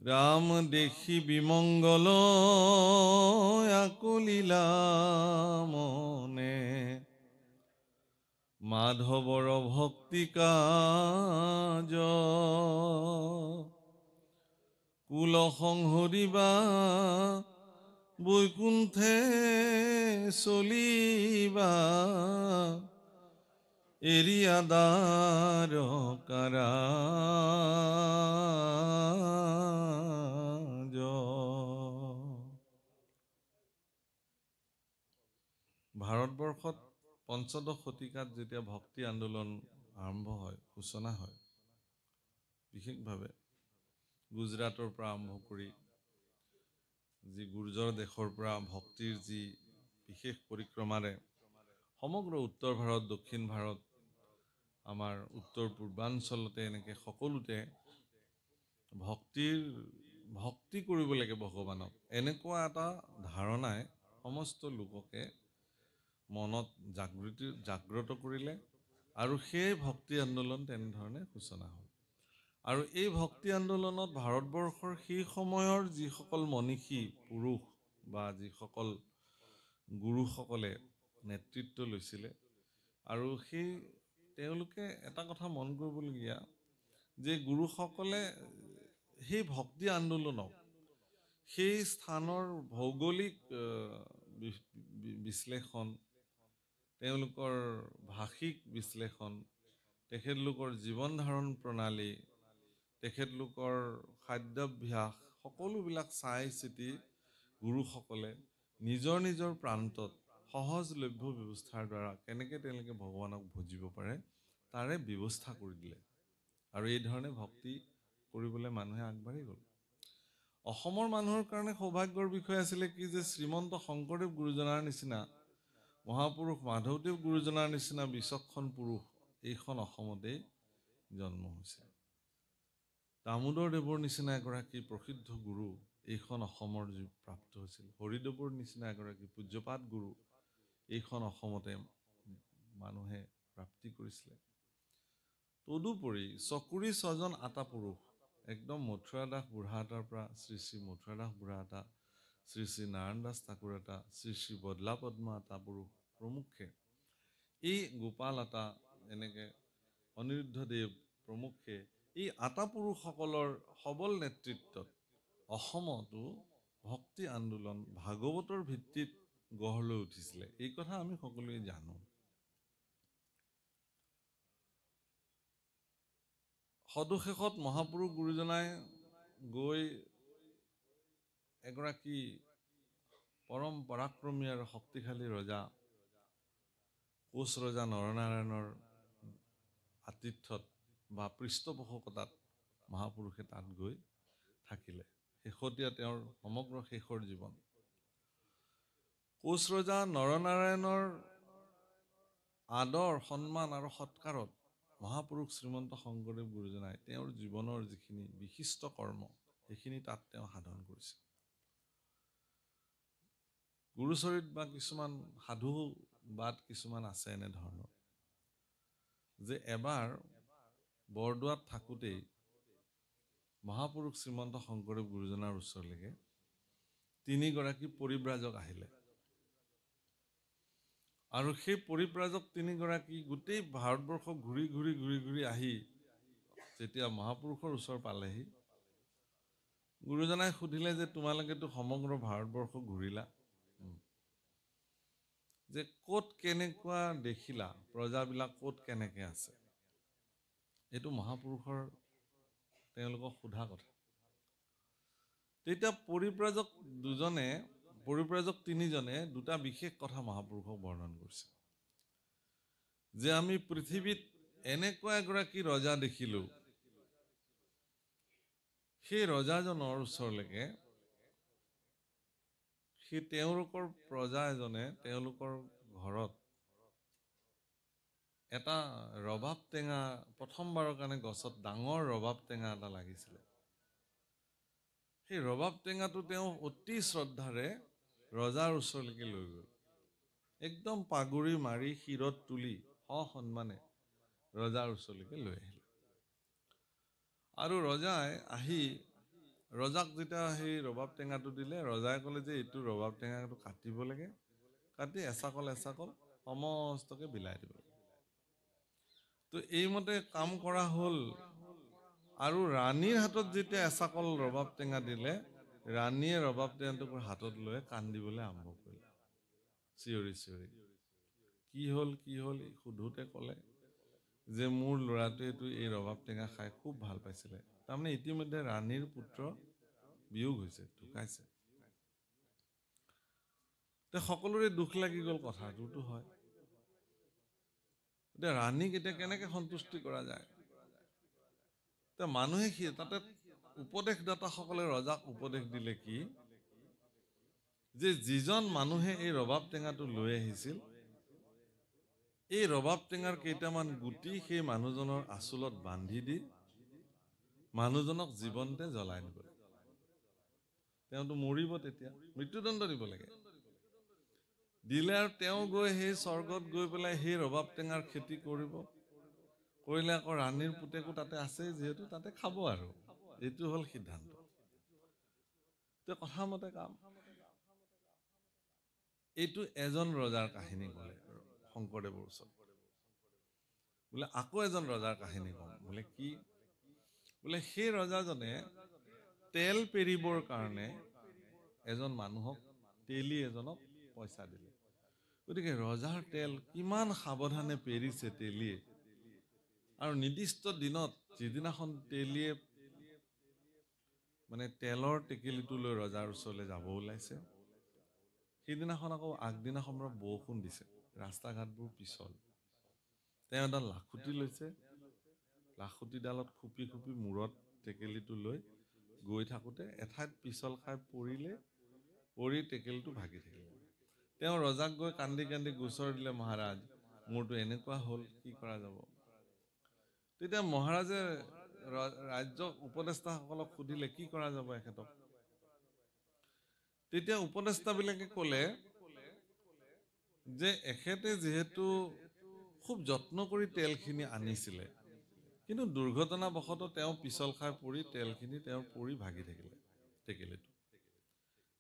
ৰাম দেখি বিমঙ্গল আকুলিলা মনে মাধবৰ ভক্তি কাজ কুল সংহৰিবা বৈকুণ্ঠে চলিবা এৰিয়াদাৰ কাৰাজ। ভাৰতবৰ্ষত পঞ্চদশ শতিকাত যেতিয়া ভক্তি আন্দোলন আৰম্ভ হয়, সূচনা হয়, বিশেষভাৱে গুজৰাটৰ পৰা আৰম্ভ কৰি যি গুৰ্জৰ দেশৰ পৰা ভক্তিৰ যি বিশেষ পৰিক্ৰমাৰে সমগ্ৰ উত্তৰ ভাৰত, দক্ষিণ ভাৰত, আমাৰ উত্তৰ পূৰ্বাঞ্চলতে এনেকৈ সকলোতে ভক্তি কৰিব লাগে ভগৱানক, এনেকুৱা এটা ধাৰণাই সমস্ত লোককে মনত জাগ্ৰত কৰিলে আৰু সেই ভক্তি আন্দোলন তেনেধৰণে সূচনা হ'ল। আৰু এই ভক্তি আন্দোলনত ভাৰতবৰ্ষৰ সেই সময়ৰ যিসকল মনীষী পুৰুষ বা যিসকল গুৰুসকলে নেতৃত্ব লৈছিলে, আৰু তেওঁলোকে এটা কথা মন কৰিবলগীয়া যে গুৰুসকলে সেই ভক্তি আন্দোলনক সেই স্থানৰ ভৌগোলিক বিশ্লেষণ, তেওঁলোকৰ ভাষিক বিশ্লেষণ, তেখেতলোকৰ জীৱন ধাৰণ প্ৰণালী, তেখেতলোকৰ খাদ্যাভ্যাস, সকলোবিলাক চাই চিতি গুৰুসকলে নিজৰ নিজৰ প্ৰান্তত সহজলভ্য ব্যৱস্থাৰ দ্বাৰা কেনেকৈ তেওঁলোকে ভগৱানক ভজিব পাৰে তাৰে ব্যৱস্থা কৰি দিলে। আৰু এই ধৰণে ভক্তি কৰিবলৈ মানুহে আগবাঢ়ি গ'ল। অসমৰ মানুহৰ কাৰণে সৌভাগ্যৰ বিষয় আছিলে কি যে শ্ৰীমন্ত শংকৰদেৱ গুৰুজনাৰ নিচিনা, মহাপুৰুষ মাধৱদেৱ গুৰুজনাৰ নিচিনা বিচক্ষণ পুৰুষ এইখন অসমতেই জন্ম হৈছে। দামোদৰ দেৱৰ নিচিনা এগৰাকী প্ৰসিদ্ধ গুৰু এইখন অসমৰ যি প্ৰাপ্ত হৈছিল। হৰিদেৱৰ নিচিনা এগৰাকী পূজ্যপাত গুৰু এইখন অসমতে মানুহে প্ৰাপ্তি কৰিছিলে। তদুপৰি চকুৰি ছজন আটা পুৰুষ, একদম মথুৰা দাস বুঢ়াটাৰ পৰা শ্ৰী শ্ৰী মথুৰা দাস বুঢ়াটা, শ্ৰী শ্ৰী নাৰায়ণ দাস ঠাকুৰ এটা, শ্ৰী শ্ৰী বদলা পদ্মা আটা পুৰুষ প্ৰমুখ্যে, এই গোপাল আটা, এনেকে অনিৰুদ্ধ দেৱ প্ৰমুখ্যে, এই আটা পুৰুষসকলৰ সবল নেতৃত্বত অসমতো ভক্তি আন্দোলন ভাগৱতৰ ভিত্তিত গঢ় লৈ উঠিছিলে। এই কথা আমি সকলোৱে জানো। সদুশেষত মহাপুৰুষ গুৰুজনাই গৈ এগৰাকী পৰম পৰাক্ৰমী আৰু শক্তিশালী ৰজা কোচ ৰজা নৰনাৰায়ণৰ আতিথ্যত বা পৃষ্ঠপোষকতাত মহাপুৰুষে তাত গৈ থাকিলে। শেহতীয়া তেওঁৰ সমগ্ৰ শেষৰ জীৱন। কোচ ৰজা নৰনাৰায়ণৰ আদৰ, সন্মান আৰু সৎকাৰত মহাপুৰুষ শ্ৰীমন্ত শংকৰদেৱ গুৰুজনাই তেওঁৰ জীৱনৰ যিখিনি বিশিষ্ট কৰ্ম সেইখিনি তাত তেওঁ সাধন কৰিছে। গুৰুচৰিত বা কিছুমান সাধুবাদ কিছুমান আছে এনেধৰণৰ যে এবাৰ বৰদোৱাত থাকোঁতেই মহাপুৰুষ শ্ৰীমন্ত শংকৰদেৱ গুৰুজনাৰ ওচৰলৈকে 3গৰাকী পৰিব্ৰাজক আহিলে। আৰু সেই পৰিব্ৰাজক 3গৰাকী গোটেই ভাৰতবৰ্ষ ঘূৰি ঘূৰি ঘূৰি ঘূৰি আহি যেতিয়া মহাপুৰুষৰ ওচৰ পালেহি, গুৰুজনাই সুধিলে যে তোমালোকেতো সমগ্ৰ ভাৰতবৰ্ষ ঘূৰিলা, যে ক'ত কেনেকুৱা দেখিলা, প্ৰজাবিলাক ক'ত কেনেকৈ আছে, এইটো মহাপুৰুষৰ তেওঁলোকক সোধা কথা। তেতিয়া পৰিব্ৰাজক 3জনে দুটা বিশেষ কথা মহাপুৰুষক বৰ্ণন কৰিছে যে আমি পৃথিৱীত এনেকুৱা এগৰাকী ৰজা দেখিলো, সেই ৰজাজনৰ ওচৰলৈকে সেই তেওঁলোকৰ প্ৰজা এজনে তেওঁলোকৰ ঘৰত এটা ৰবাব টেঙা, প্ৰথমবাৰৰ কাৰণে গছত ডাঙৰ ৰবাব টেঙা এটা লাগিছিলে। সেই ৰবাব টেঙাটো তেওঁ অতি শ্ৰদ্ধাৰে ৰজাৰ ওচৰলৈকে লৈ গ'ল, একদম পাগুৰি মাৰি শিৰত তুলি সসন্মানে ৰজাৰ ওচৰলৈকে লৈ আহিলে। আৰু ৰজাই আহি ৰজাক যেতিয়া সেই ৰবাব টেঙাটো দিলে, ৰজাই ক'লে যে এইটো ৰবাব টেঙাটো কাটিব লাগে, কাটি এচাকল সমস্তকে বিলাই দিব লাগে। তো এইমতে কাম কৰা হ'ল। আৰু ৰাণীৰ হাতত যেতিয়া এচাকল ৰবাব টেঙা দিলে, ৰাণীয়ে ৰবাব টেঙাটোক হাতত লৈ কান্দিবলৈ আৰম্ভ কৰিলে, চিঞৰি চিঞৰি। কি হ'ল সোধোতে ক'লে যে মোৰ ল'ৰাটোৱেতো এই ৰবাব টেঙা খাই খুব ভাল পাইছিলে, তাৰমানে ইতিমধ্যে ৰাণীৰ পুত্ৰ বিয়োগ হৈছে, ঢুকাইছে। সকলোৰে দুখ লাগি গ'ল, কথাটোতো হয়। এতিয়া ৰাণীক এতিয়া কেনেকে সন্তুষ্টি কৰা যায়? মানুহে তাতে উপদেশদাতাসকলে ৰজাক উপদেশ দিলে কি, যে যিজন মানুহে এই ৰবাব টেঙাটো লৈ আহিছিল, এই ৰবাব টেঙাৰ কেইটামান গুটি সেই মানুহজনৰ আঁচলত বান্ধি দি মানুহজনক জীৱনতে জ্বলাই দিব লাগে। তেওঁতো মৰিব, তেতিয়া মৃত্যুদণ্ড দিব লাগে। দিলে আৰু তেওঁ গৈ সেই স্বৰ্গত গৈ পেলাই সেই ৰবাব টেঙাৰ খেতি কৰিব, কৰিলে আকৌ ৰাণীৰ পুতেকো তাতে আছে যিহেতু তাতে খাব, আৰু এইটো হ'ল সিদ্ধান্ত। কথা মতে কাম। এইটো এজন ৰজাৰ কাহিনী ক'লে শংকৰদেৱৰ ওচৰত। বোলে আকৌ এজন ৰজাৰ কাহিনী কম। বোলে কি? বোলে সেই ৰজাজনে তেল পেৰিবৰ কাৰণে এজন মানুহক, তেলী এজনক পইচা দিলে। গতিকে ৰজাৰ তেল কিমান সাৱধানে পেৰিছে তেলীয়ে, আৰু নিৰ্দিষ্ট দিনত যিদিনাখন তেলীয়ে মানে তেলৰ টেকেলিটো লৈ ৰজাৰ ওচৰলৈ যাব ওলাইছে, সেইদিনাখন আকৌ আগদিনাখন বৰষুণ দিছে, ৰাস্তা ঘাটবোৰ পিছল। তেওঁ এডাল লাখুটি লৈছে, লাখুটিডালত খুপি খুপি মূৰত টেকেলিটো লৈ গৈ থাকোতে এঠাইত পিছল খাই পৰি টেকেলিটো ভাগি থাকিলে। তেওঁ ৰজাক গৈ কান্দি কান্দি গোচৰ দিলে, মহাৰাজ মোৰতো এনেকুৱা হ'ল, কি কৰা যাব? তেতিয়া মহাৰাজে ৰাজ্যক উপদেষ্টাসকলক সুধিলে কি কৰা যাব এখেতক। তেতিয়া উপদেষ্টাবিলাকে ক'লে যে এখেতে যিহেতু খুব যত্ন কৰি তেলখিনি আনিছিলে, কিন্তু দুৰ্ঘটনাবশতঃ তেওঁ পিছল খাই পৰি তেলখিনি তেওঁৰ পৰি ভাগি থাকিলে টেকেলিটো।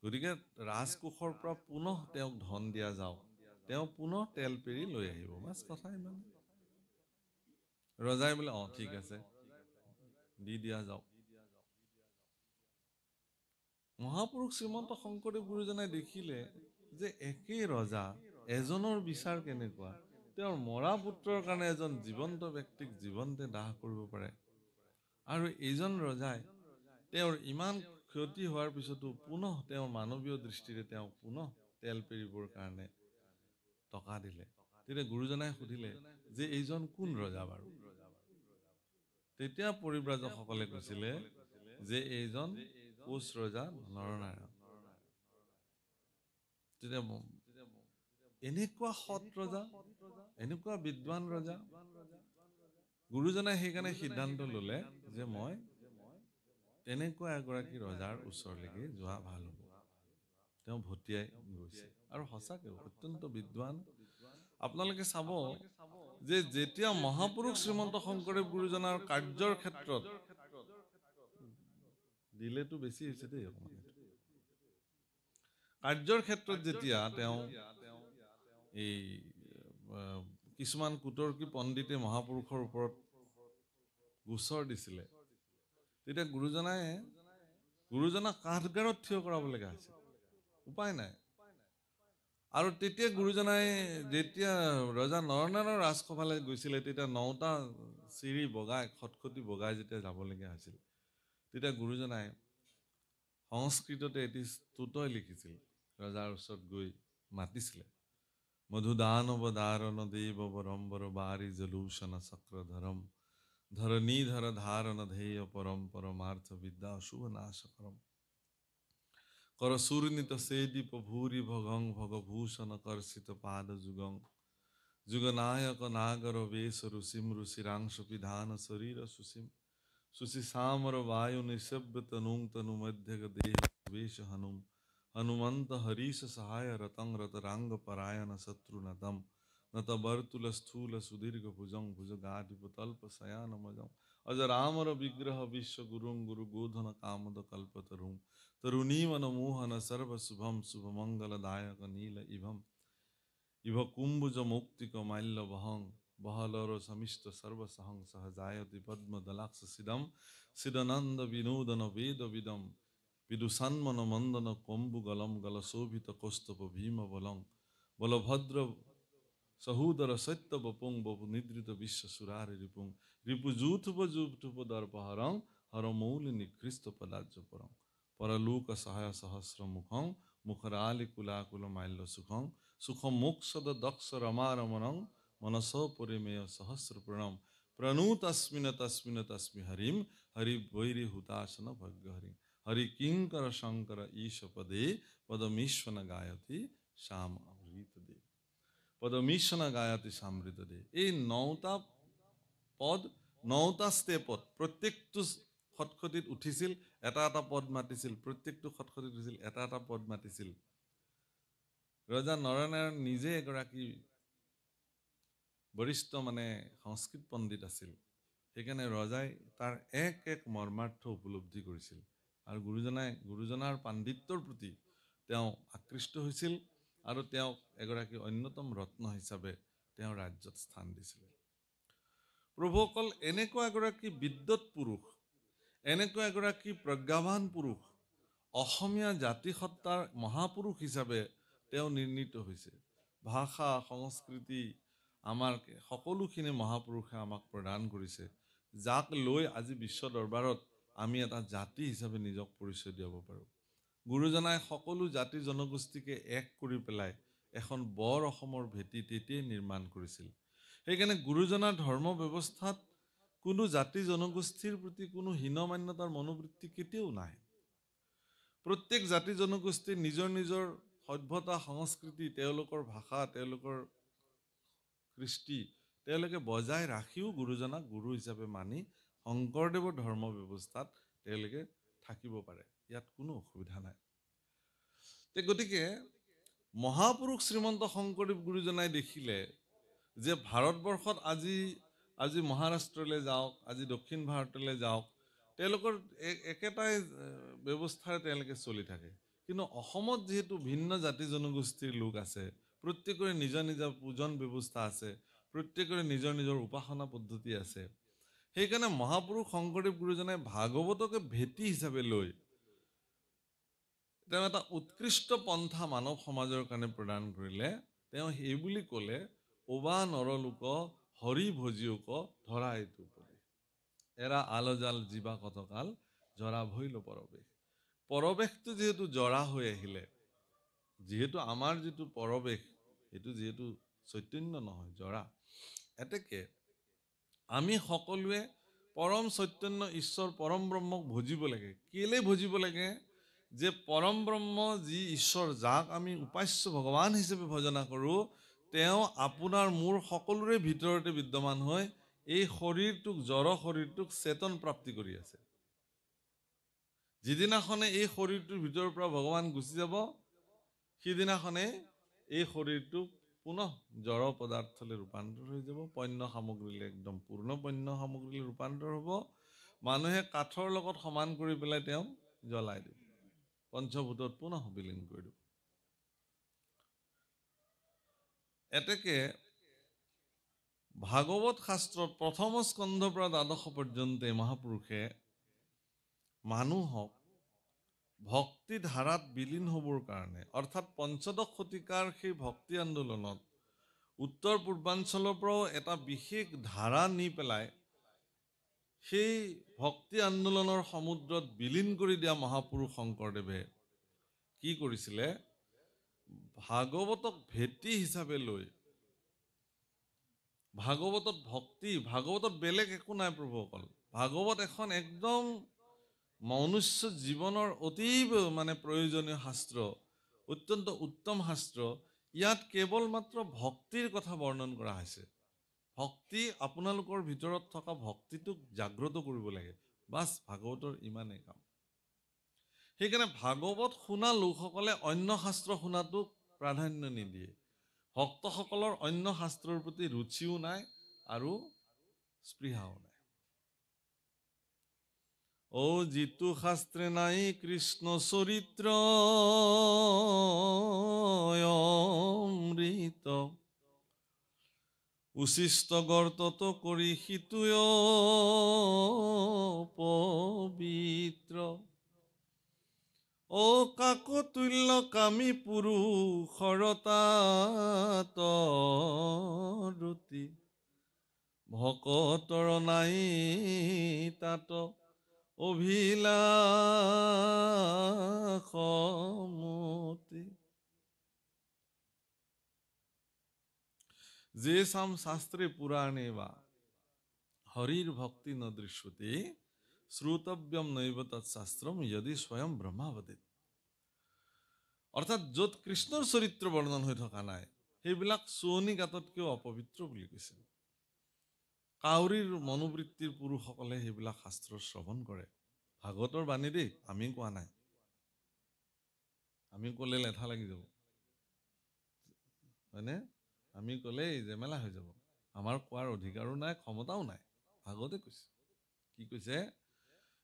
গতিকে ৰাজকোষৰ পৰা পুনঃ তেওঁক ধন দিয়া যাওক, তেওঁ পুনঃ তেল পেৰি লৈ আহিব। বাছ কথা ইমান। ৰজাই বোলে ঠিক আছে, দি দিয়া যাওক। মহাপুৰুষ শ্ৰীমন্ত শংকৰদেৱ গুৰুজনাই দেখিলে যে একেই ৰজা, এজনৰ বিচাৰ কেনেকুৱা। তেওঁৰ মৰা পুত্ৰৰ কাৰণে এজন জীৱন্ত ব্যক্তিক জীৱনতে দাহ কৰিব পাৰে, আৰু এইজন ৰজাই তেওঁৰ ইমান ক্ষতি হোৱাৰ পিছতো পুনঃ তেওঁৰ মানৱীয় দৃষ্টিৰে তেওঁক পুনঃ তেল পেৰিবৰ কাৰণে টকা দিলে। তেতিয়া গুৰুজনাই সুধিলে যে এইজন কোন ৰজা বাৰু? তেতিয়া পৰিব্ৰাজকসকলে কৈছিলে যে এইজন কোচ ৰজা নৰনাৰায়ণ। তেতিয়া এনেকুৱা সৎ ৰজা, এনেকুৱা বিদ্বান ৰজা। গুৰুজনাই সেইকাৰণে সিদ্ধান্ত ললে যে মই তেনেকুৱা এগৰাকী ৰজাৰ ওচৰলৈকে যোৱা ভাল হ'ব। তেওঁ ভটিয়াই গৈছে, আৰু সঁচাকে অত্যন্ত বিদ্বান। আপোনালোকে চাব যে যেতিয়া মহাপুৰুষ শ্ৰীমন্ত শংকৰদেৱ গুৰুজনাৰ কাৰ্যৰ ক্ষেত্ৰত দিলেতো বেছি হৈছে দেই, কাৰ্যৰ ক্ষেত্ৰত যেতিয়া তেওঁ এই কিছুমান কুতৰ্কী পণ্ডিতে মহাপুৰুষৰ ওপৰত গোচৰ দিছিলে, তেতিয়া গুৰুজনাক কাঠগাৰত থিয় কৰাব লগা হৈছে, উপায় নাই। আৰু তেতিয়া গুৰুজনাই যেতিয়া ৰজা নৰনাৰায়ণৰ ৰাজসভালৈ গৈছিলে, তেতিয়া 9টা চিৰি বগাই খটখটি বগাই যেতিয়া যাবলগীয়া হৈছিল, তেতিয়া গুৰুজনাই সংস্কৃততে এটি স্তুতই লিখিছিল, ৰজাৰ ওচৰত গৈ মাতিছিলে। মধুদানৱ দাৰণ দেৱ বৰম্বৰ বাৰি জলূষণ চক্ৰধৰম ধৰণীধৰ ধাৰণ ধেয় পৰম পৰমাৰ্থ বিদ্যা শুভ নাশকৰম कर सूर्यनित सेदीप भूरि भगं भगभूषण कर्षित पाद जुगं जुगनायक नागर वेशरु सिमरु शिरांश पिधान शरीर सुसिम सुशि सामर वायु निशब्द तनुं तनु मध्यग देह वेश हनुमंत हरीश सहाय रतं रतरांग परायण शत्रुनतम নতবর্তুল স্থূল সুদীর্ঘ ভুজং ভুজগাধিপ তল্প শয়ানমজং অজরামর বিগ্রহ বিশ্বগুরুং গুরু গোধন কামদ কল্পতরুং তরুণীমন মোহন সর্ব শুভম শুভমঙ্গলদায়ক নীল ইভম ইভ কুম্ভুজ মৌক্তিক মাল্য বহং বহলর সমিষ্ট সর্বসহং সহজায়তি পদ্মদলাক্ষ সিদম সিদনন্দ বিনোদন বেদবিদম বিদুষান্মন মন্দন কম্বুগলম গলশোভিত কৌস্তভ ভীম বলং বলভদ্র সহোদর সত্য বপুং বপু নিদ্রিত বিশ্ব সুরারি রিপুং রিপুজুথুপ দর্পহরং হরমৌলি নিকৃষ্ট পদার্য পরং পরলোক সহায় সহস্র মুখং মুখরালি কুলাকুল মাল্য সুখং সুখম মোক্ষদ দক্ষ রমারমণং মনস পরিমেয় সহস্র প্রণম প্রণুতস্মিন তস্মিন তস্মি হরিম হরি বৈরি হুতাসন ভগ্য হরি হরি কিঙ্কর শঙ্কর ঈশ পদে পদমীশ্বন গায়তি শ্যাম অমৃত দে পদমীশ্বন গায়তি সমৃদ্ধ দে। এই 9টা পদ 9টা ষ্টেপত প্ৰত্যেকটো খটখটিত উঠিছিল, এটা এটা পদ মাতিছিল, প্ৰত্যেকটো খটখটিত উঠিছিল, এটা এটা পদ মাতিছিল। ৰজা নৰনাৰায়ণ নিজে এগৰাকী বৰিষ্ঠ সংস্কৃত পণ্ডিত আছিল। সেইকাৰণে ৰজাই তাৰ এক এক মৰ্মাৰ্থ উপলব্ধি কৰিছিল আৰু গুৰুজনাৰ পাণ্ডিত্যৰ প্ৰতি তেওঁ আকৃষ্ট হৈছিল আৰু তেওঁক এগৰাকী অন্যতম ৰত্ন হিচাপে তেওঁ ৰাজ্যত স্থান দিছিল। প্ৰভুসকল, এনেকুৱা এগৰাকী বিদ্যুৎ পুৰুষ, এনেকুৱা এগৰাকী প্ৰজ্ঞাৱান পুৰুষ, অসমীয়া জাতিসত্তাৰ মহাপুৰুষ হিচাপে তেওঁ নিৰ্ণীত হৈছে। ভাষা সংস্কৃতি আমাৰ সকলোখিনি মহাপুৰুষে আমাক প্ৰদান কৰিছে, যাক লৈ আজি বিশ্ব দৰবাৰত আমি এটা জাতি হিচাপে নিজক পৰিচয় দিয়াব পাৰোঁ। গুৰুজনাই সকলো জাতি জনগোষ্ঠীকে এক কৰি পেলাই এখন বৰ অসমৰ ভেটি তেতিয়াই নিৰ্মাণ কৰিছিল। সেইকাৰণে গুৰুজনাৰ ধৰ্ম ব্যৱস্থাত কোনো জাতি জনগোষ্ঠীৰ প্ৰতি কোনো হীনমান্যতাৰ মনোবৃত্তি কেতিয়াও নাই। প্ৰত্যেক জাতি জনগোষ্ঠীৰ নিজৰ নিজৰ সভ্যতা সংস্কৃতি, তেওঁলোকৰ ভাষা, তেওঁলোকৰ কৃষ্টি তেওঁলোকে বজাই ৰাখিও গুৰুজনাক গুৰু হিচাপে মানি শংকৰদেৱৰ ধৰ্ম ব্যৱস্থাত তেওঁলোকে থাকিব পাৰে, ইয়াত কোনো অসুবিধা নাই। গতিকে মহাপুৰুষ শ্ৰীমন্ত শংকৰদেৱ গুৰুজনাই দেখিলে যে ভাৰতবৰ্ষত আজি মহাৰাষ্ট্ৰলৈ যাওক, আজি দক্ষিণ ভাৰতলৈ যাওক, তেওঁলোকৰ একেটাই ব্যৱস্থাৰে তেওঁলোকে চলি থাকে। কিন্তু অসমত যিহেতু ভিন্ন জাতি জনগোষ্ঠীৰ লোক আছে, প্ৰত্যেকৰে নিজৰ নিজৰ পূজন ব্যৱস্থা আছে, প্ৰত্যেকৰে নিজৰ নিজৰ উপাসনা পদ্ধতি আছে। সেইকাৰণে মহাপুৰুষ শংকৰদেৱ গুৰুজনাই ভাগৱতকে ভেটি হিচাপে লৈ তেওঁ এটা উৎকৃষ্ট পন্থা মানৱ সমাজৰ কাৰণে প্ৰদান কৰিলে। তেওঁ সেই বুলি ক'লে, ওবা নৰলোক হৰি ভজিওক ধৰা এইটো উপদেশ, এৰা আলজাল জীৱা কতকাল জৰা ভৈল পৰৱেশ। পৰৱেশটো যিহেতু জৰা হৈ আহিলে, যিহেতু আমাৰ যিটো পৰৱেশ সেইটো যিহেতু চৈতন্য নহয়, জৰা, এতেকে আমি সকলোৱে পৰম চৈতন্য ঈশ্বৰ পৰম ব্ৰহ্মক ভজিব লাগে। কেলে ভজিব লাগে? যে পৰম ব্ৰহ্ম যি ঈশ্বৰ, যাক আমি উপাস্য ভগৱান হিচাপে ভজনা কৰোঁ, তেওঁ আপোনাৰ মোৰ সকলোৰে ভিতৰতে বিদ্যমান হৈ এই শৰীৰটোক, জড় শৰীৰটোক চেতন প্ৰাপ্তি কৰি আছে। যিদিনাখনে এই শৰীৰটোৰ ভিতৰৰ পৰা ভগৱান গুচি যাব, সিদিনাখনে এই শৰীৰটো পুনঃ জড় পদাৰ্থলৈ ৰূপান্তৰ হৈ যাব, পণ্য সামগ্ৰীলৈ, একদম পূৰ্ণ পণ্য সামগ্ৰীলৈ ৰূপান্তৰ হ'ব। মানুহে কাঠৰ লগত সমান কৰি পেলাই তেওঁক জ্বলাই দিব, পঞ্চভূতত পুনঃ বিলীন কৰি দিব। এতেকে ভাগৱত শাস্ত্ৰত প্ৰথম স্কন্ধৰ পৰা দ্বাদশ পৰ্যন্তে মহাপুৰুষে মানুহক ভক্তি ধাৰাত বিলীন হ'বৰ কাৰণে, অৰ্থাৎ পঞ্চদশ শতিকাৰ সেই ভক্তি আন্দোলনত উত্তৰ পূৰ্বাঞ্চলৰ পৰাও এটা বিশেষ ধাৰা নি পেলাই সেই ভক্তি আন্দোলনৰ সমুদ্ৰত বিলীন কৰি দিয়া মহাপুৰুষ শংকৰদেৱে কি কৰিছিলে? ভাগৱতক ভেটি হিচাপে লৈ, ভাগৱতত ভক্তি, ভাগৱতত বেলেগ একো নাই প্ৰভুসকল। ভাগৱত এখন একদম মনুষ্য জীৱনৰ অতীব প্ৰয়োজনীয় শাস্ত্ৰ, অত্যন্ত উত্তম শাস্ত্ৰ। ইয়াত কেৱল মাত্ৰ ভক্তিৰ কথা বৰ্ণন কৰা হৈছে। ভক্তি, আপোনালোকৰ ভিতৰত থকা ভক্তিটোক জাগ্ৰত কৰিব লাগে, বাছ, ভাগৱতৰ ইমানেই কাম। সেইকাৰণে ভাগৱত শুনা লোকসকলে অন্য শাস্ত্ৰ শুনাটোক প্ৰাধান্য নিদিয়ে। ভক্তসকলৰ অন্য শাস্ত্ৰৰ প্ৰতি ৰুচিও নাই আৰু স্পৃহাও নাই। যিটো শাস্ত্ৰে নাই কৃষ্ণ চৰিত্ৰ অমৃত, উচিষ্ট গৰ্তত কৰি সিটোয় পবিত্ৰ। কাকতুল্য কামী পুৰুষৰ তাত ৰুতি, ভকতৰ নাই তাত অভিলাষমতি। যে সাম শাস্ত্ৰে পুৰাণে বা হৰিৰ ভক্তি ন দৃশ্যতে, শ্ৰুতব্যম নৈব তৎশাস্ত্ৰম যদি স্বয়ং ব্ৰহ্মাৱতীত। অৰ্থাৎ য'ত কৃষ্ণৰ চৰিত্ৰ বৰ্ণন হৈ থকা নাই, সেইবিলাক চুৱনি গাঁততকৈও অপবিত্ৰ বুলি কৈছে। কাউৰীৰ মনোবৃত্তিৰ পুৰুষসকলে সেইবিলাক শাস্ত্ৰ শ্ৰৱণ কৰে। ভাগৱতৰ বাণী দেই, আমি কোৱা নাই। আমি ক'লে লেঠা লাগি যাব, হয়নে? আমি ক'লেই জেমেলা হৈ যাব। আমাৰ কোৱাৰ অধিকাৰো নাই, ক্ষমতাও নাই। ভাগৱতে কৈছে, কি কৈছে?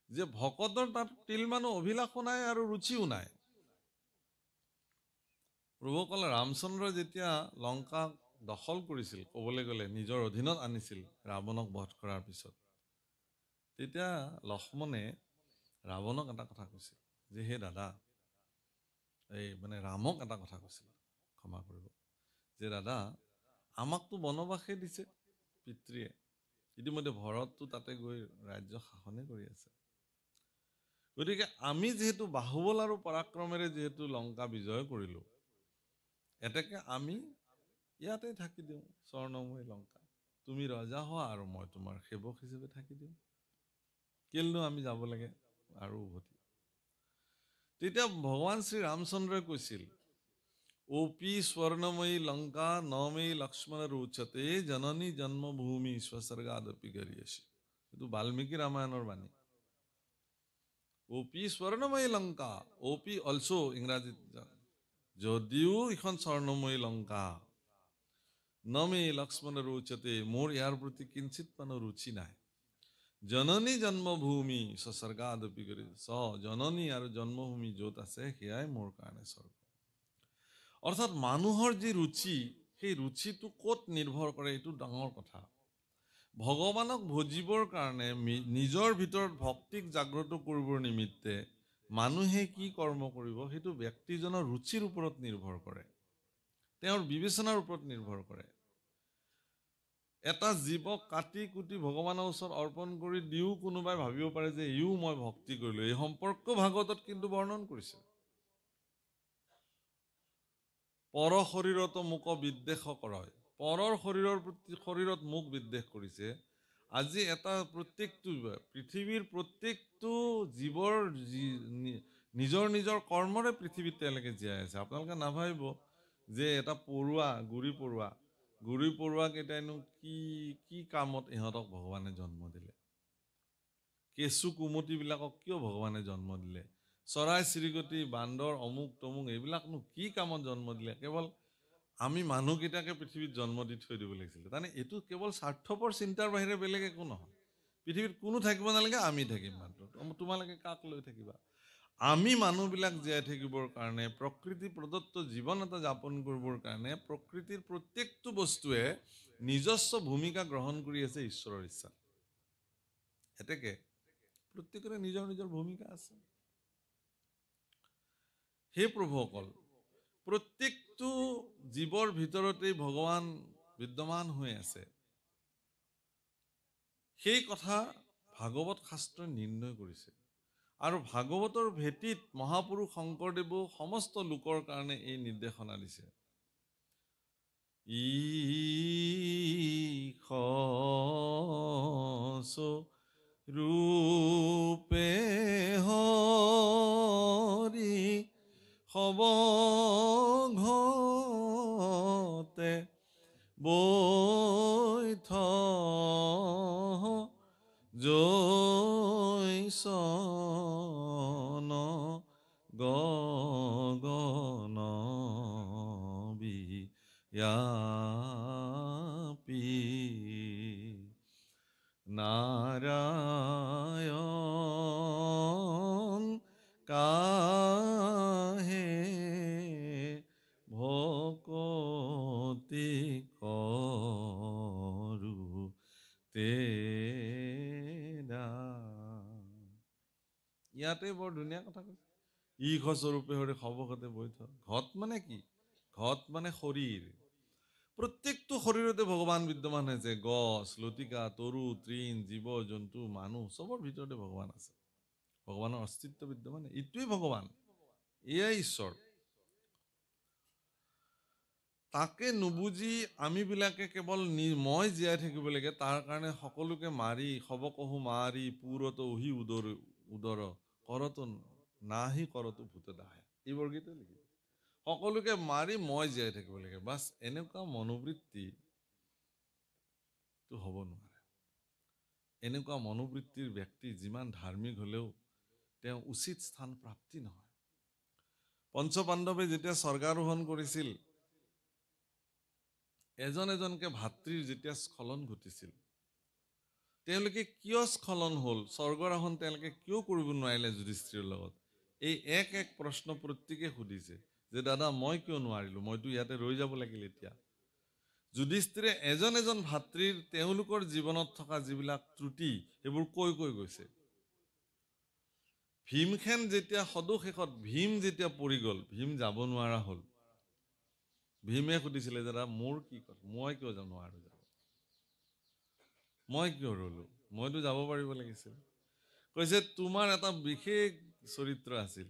যে ভকতৰ তাত তিলমানো অভিলাষো নাই আৰু ৰুচিও নাই। প্ৰভুসকলে ৰামচন্দ্ৰ যেতিয়া লংকা দখল কৰিছিল, ক'বলৈ গ'লে নিজৰ অধীনত আনিছিল ৰাৱণক বধ কৰাৰ পিছত, তেতিয়া লক্ষ্মণে ৰাৱণক এটা কথা কৈছিল যে, হে দাদা, ৰামক এটা কথা কৈছিল, ক্ষমা কৰিব, যে দাদা, আমাকতো বনবাসে দিছে পিতৃয়ে, ইতিমধ্যে ভৰতটো তাতে গৈ ৰাজ্য শাসনে কৰি আছে। গতিকে আমি যিহেতু বাহুবল আৰু পৰাক্ৰমেৰে যিহেতু লংকা বিজয় কৰিলো, এতেকে আমি ইয়াতে থাকি দিওঁ, স্বৰ্ণময়ী লংকা। তুমি ৰজা হোৱা আৰু মই তোমাৰ সেৱক হিচাপে থাকি দিওঁ। কেলেনো আমি যাব লাগে আৰু উভতি? তেতিয়া ভগৱান শ্ৰী ৰামচন্দ্ৰই কৈছিল, ওপি স্বৰ্ণময়ী লংকা নমে লক্ষ্মণ ৰোচতে, জননী জন্মভূমি স্বসৰ্গাদপি গৰীয়সী। এইটো বাল্মীকি ৰামায়ণৰ বাণী। ওপি স্বৰ্ণময়ী লংকা, ওপি অলছো ইংৰাজীত, যদিও এখন স্বৰ্ণময়ী লংকা, নমে লক্ষ্মণ ৰোচতে, মোৰ ইয়াৰ প্ৰতি কিঞ্চিত মানো ৰুচি নাই। জননী জন্মভূমি স্বসৰ্গাদপি গৰীয়সী, জননী আৰু জন্মভূমি য'ত আছে সেয়াই মোৰ কাৰণে স্বৰ্গ। অৰ্থাৎ মানুহৰ যি ৰুচি, সেই ৰুচিটো ক'ত নিৰ্ভৰ কৰে, এইটো ডাঙৰ কথা। ভগৱানক ভজিবৰ কাৰণে নিজৰ ভিতৰত ভক্তিক জাগ্ৰত কৰিবৰ নিমিত্তে মানুহে কি কৰ্ম কৰিব, সেইটো ব্যক্তিজনৰ ৰুচিৰ ওপৰত নিৰ্ভৰ কৰে, তেওঁৰ বিবেচনাৰ ওপৰত নিৰ্ভৰ কৰে। এটা জীৱক কাটি কুটি ভগৱানৰ ওচৰত অৰ্পণ কৰি দিও কোনোবাই ভাবিব পাৰে যে ইও মই ভক্তি কৰিলো। এই সম্পৰ্ক ভাগৱতত কিন্তু বৰ্ণন কৰিছে। পৰ শৰীৰত মোক বিদ্বেষ কৰয়, পৰৰ শৰীৰত মোক বিদ্বেষ কৰিছে। আজি এটা পৃথিৱীৰ প্ৰত্যেকটো জীৱৰ নিজৰ নিজৰ কৰ্মৰে পৃথিৱীত তেওঁলোকে জীয়াই আছে। আপোনালোকে নাভাবিব যে এটা গুৰি পৰুৱা কেইটাইনো কি কামত ইহঁতক ভগৱানে জন্ম দিলে, কেঁচু কুমতি বিলাকক কিয় ভগৱানে জন্ম দিলে, চৰাই চিৰিকটি বান্দৰ অমুক তমুক এইবিলাকনো কি কামত জন্ম দিলে, কেৱল আমি মানুহকেইটাকে পৃথিৱীত জন্ম দি থৈ দিব লাগিছিলে। তাৰমানে এইটো কেৱল স্বাৰ্থপৰ চিন্তাৰ বাহিৰে বেলেগ একো নহয়। পৃথিৱীত কোনো থাকিব নালাগে, আমি থাকিম মাত্ৰ, তোমালোকে কাক লৈ থাকিবা? আমি মানুহবিলাক জীয়াই থাকিবৰ কাৰণে, প্ৰকৃতি প্ৰদত্ত জীৱন এটা যাপন কৰিবৰ কাৰণে প্ৰকৃতিৰ প্ৰত্যেকটো বস্তুৱে নিজস্ব ভূমিকা গ্ৰহণ কৰি আছে ঈশ্বৰৰ ইচ্ছা। এতেকে প্ৰত্যেকৰে নিজৰ নিজৰ ভূমিকা আছে। হে প্ৰভুসকল, প্ৰত্যেকটো জীৱৰ ভিতৰতেই ভগৱান বিদ্যমান হৈ আছে, সেই কথা ভাগৱত শাস্ত্ৰই নিৰ্ণয় কৰিছে। আৰু ভাগৱতৰ ভেটিত মহাপুৰুষ শংকৰদেৱো সমস্ত লোকৰ কাৰণে এই নিৰ্দেশনা দিছে। ৰূপে হৰি সবঘতে বৈঠ জৈসন গগন ব্যাপী নাৰায়ণ কাহে ভকতি কৰু তেৰা। ইয়াতে বৰ ধুনীয়া কথা কৈছে, ঈশ স্বৰূপে হৰি সৱসতে বৈঠ। ঘট মানে কি? ঘট মানে শৰীৰ। প্ৰত্যেকটো শৰীৰতে ভগৱান বিদ্যমান হৈছে। গছ, লতিকা, তৰু, তৃণ, জীৱ জন্তু, মানুহ চবৰ ভিতৰতে ভগৱান আছে। ভগৱানৰ অস্তিত্ব বিদ্যমান, এইটোৱেই ভগৱান, এয়াই ঈশ্বৰ। তাকে নুবুজি আমিবিলাকে কেৱল মই জীয়াই থাকিব লাগে, তাৰ কাৰণে সকলোকে মাৰি সবকহু মাৰি পুৰত উহি উদৰ কৰতো নাহি কৰতো ভূত দাহে, এই বৰগীতে লিখিছে। সকলোকে মাৰি মই জীয়াই থাকিব লাগে, বাছ এনেকুৱা মনোবৃত্তি তো হ'ব নোৱাৰে। এনেকুৱা মনোবৃত্তিৰ ব্যক্তি যিমান ধাৰ্মিক হলেও তেওঁ উচিত স্থান প্ৰাপ্তি নহয়। পঞ্চপাণ্ডৱে যেতিয়া স্বৰ্গাৰোহণ কৰিছিল, এজন এজনকে ভাতৃৰ যেতিয়া স্খলন ঘটিছিল, তেওঁলোকে কিয় স্খলন হ'ল, স্বৰ্গাৰোহণ তেওঁলোকে কিয় কৰিব নোৱাৰিলে যুধিষ্ঠিৰৰ লগত, এই এক প্ৰশ্ন প্ৰত্যেকে সুধিছে যে দাদা মই কিয় নোৱাৰিলো, মইতো ইয়াতে ৰৈ যাব লাগিল। এতিয়া যুধিষ্ঠিৰে এজন এজন ভাতৃৰ তেওঁলোকৰ জীৱনত থকা যিবিলাক ত্ৰুটি সেইবোৰ কৈ কৈ গৈছে। ভীমখেন যেতিয়া সদুশেষত ভীম যেতিয়া পৰি গ'ল, ভীম যাব নোৱাৰা হ'ল, ভীমে সুধিছিলে দাদা মোৰ কি কথা, মই কিয় নোৱাৰো যাব, মই কিয় ৰলো, মইতো যাব পাৰিব লাগিছিল। কৈছে তোমাৰ এটা বিশেষ চৰিত্ৰ আছিল,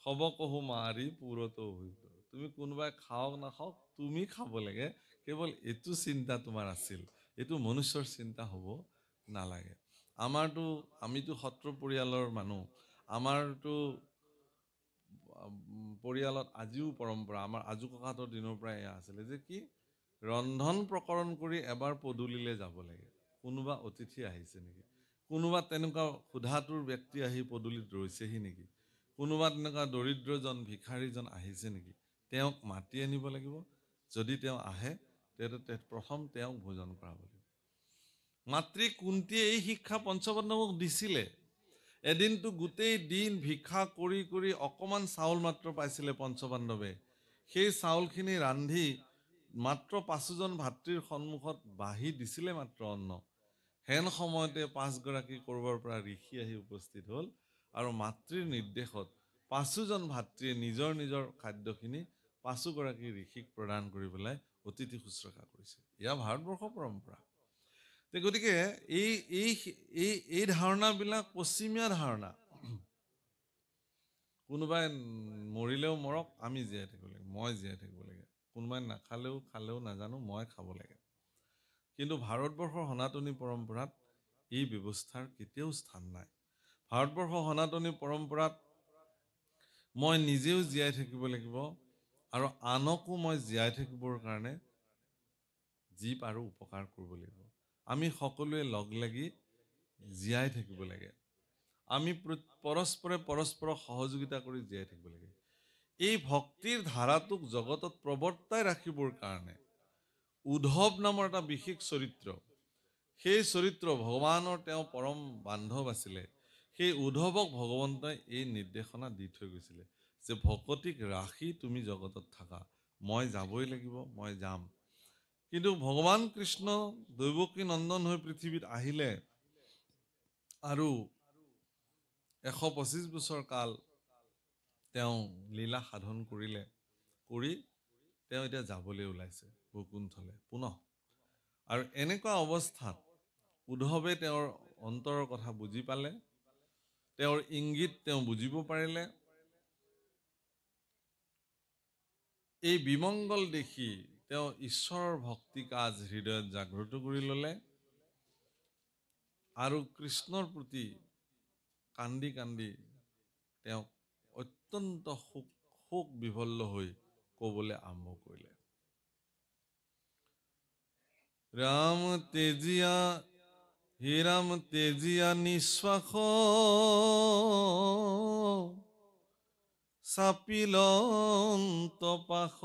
সবকহু মাৰি পুৰত উহি। তুমি কোনোবাই খাওক নাখাওক তুমি খাব লাগে, কেৱল এইটো চিন্তা তোমাৰ আছিল। এইটো মনুষ্যৰ চিন্তা হ'ব নালাগে। আমিতো সত্ৰ পৰিয়ালৰ মানুহ, আমাৰতো পৰিয়ালত আজিও পৰম্পৰা, আমাৰ আজু ককাহঁতৰ দিনৰ পৰা এয়া আছিলে যে কি ৰন্ধন প্ৰকৰণ কৰি এবাৰ পদূলিলৈ যাব লাগে, কোনোবা অতিথি আহিছে নেকি, কোনোবা তেনেকুৱা ক্ষুধাতুৰ ব্যক্তি আহি পদূলিত ৰৈছেহি নেকি, কোনোবা তেনেকুৱা দৰিদ্ৰজন ভিক্ষাৰীজন আহিছে নেকি, তেওঁক মাতি আনিব লাগিব। যদি তেওঁ আহে তেতিয়া প্ৰথম তেওঁক ভোজন কৰাব লাগিব। মাতৃ কুন্তীয়ে এই শিক্ষা পঞ্চপাণ্ডৱক দিছিলে। এদিনটো গোটেই দিন ভিক্ষা কৰি কৰি অকমান চাউল মাত্ৰ পাইছিলে পঞ্চপাণ্ডৱে, সেই চাউলখিনি ৰান্ধি মাত্ৰ 5জন ভাতৃৰ সন্মুখত বাঢ়ি দিছিলে মাত্ৰ অন্ন। হেন সময়তে 5গৰাকী কৰবাৰ পৰা ঋষি আহি উপস্থিত হ'ল আৰু মাতৃৰ নিৰ্দেশত 5জন ভাতৃয়ে নিজৰ নিজৰ খাদ্যখিনি 5গৰাকী ঋষিক প্ৰদান কৰি পেলাই অতিথি শুশ্ৰূষা কৰিছে। এয়া ভাৰতবৰ্ষৰ পৰম্পৰা। গতিকে এই ধাৰণাবিলাক পশ্চিমীয়া ধাৰণা। কোনোবাই মৰিলেও মৰক, আমি জীয়াই থাকিব লাগে, মই জীয়াই থাকিব লাগে, কোনোবাই নাখালেও খালেও নাজানো, মই খাব লাগে। কিন্তু ভাৰতবৰ্ষৰ সনাতনী পৰম্পৰাত এই ব্যৱস্থাৰ কেতিয়াও স্থান নাই। ভাৰতবৰ্ষৰ সনাতনী পৰম্পৰাত মই নিজেও জীয়াই থাকিব লাগিব আৰু আনকো মই জীয়াই থাকিবৰ কাৰণে যি পাৰো উপকাৰ কৰিব লাগিব। আমি সকলোৱে লগ লাগি জীয়াই থাকিব লাগে। আমি পৰস্পৰক সহযোগিতা কৰি জীয়াই থাকিব লাগে। এই ভক্তিৰ ধাৰাটোক জগতত প্ৰৱৰ্তাই ৰাখিবৰ কাৰণে উদ্ধৱ নামৰ এটা বিশেষ চৰিত্ৰ, সেই চৰিত্ৰ ভগৱানৰ তেওঁ পৰম বান্ধৱ আছিলে। সেই উদ্ধৱক ভগৱন্তই এই নিৰ্দেশনা দি থৈ গৈছিলে যে ভকতিক ৰাখি তুমি জগতত থাকা, মই যাবই লাগিব, মই যাম। কিন্তু ভগৱান কৃষ্ণ দৈৱকী নন্দন হৈ পৃথিৱীত আহিলে আৰু 125 বছৰ কাল তেওঁ লীলা সাধন কৰিলে, কৰি তেওঁ এতিয়া যাবলৈ ওলাইছে বৈকুণ্ঠলৈ পুনঃ। আৰু এনেকুৱা অৱস্থাত উদ্ধৱে তেওঁৰ অন্তৰৰ কথা বুজি পালে, তেওঁৰ ইংগিত তেওঁ বুজিব পাৰিলে। এই বিমংগল দেখি তেওঁ ঈশ্বৰৰ ভক্তি কাজ হৃদয়ত জাগ্ৰত কৰি ল'লে আৰু কৃষ্ণৰ প্ৰতি কান্দি কান্দি তেওঁক অত্যন্ত শোক বিভল্ল হৈ ক'বলৈ আৰম্ভ কৰিলে। ৰাম তেজিয়া নিশ্বাস চাপিল পাশ,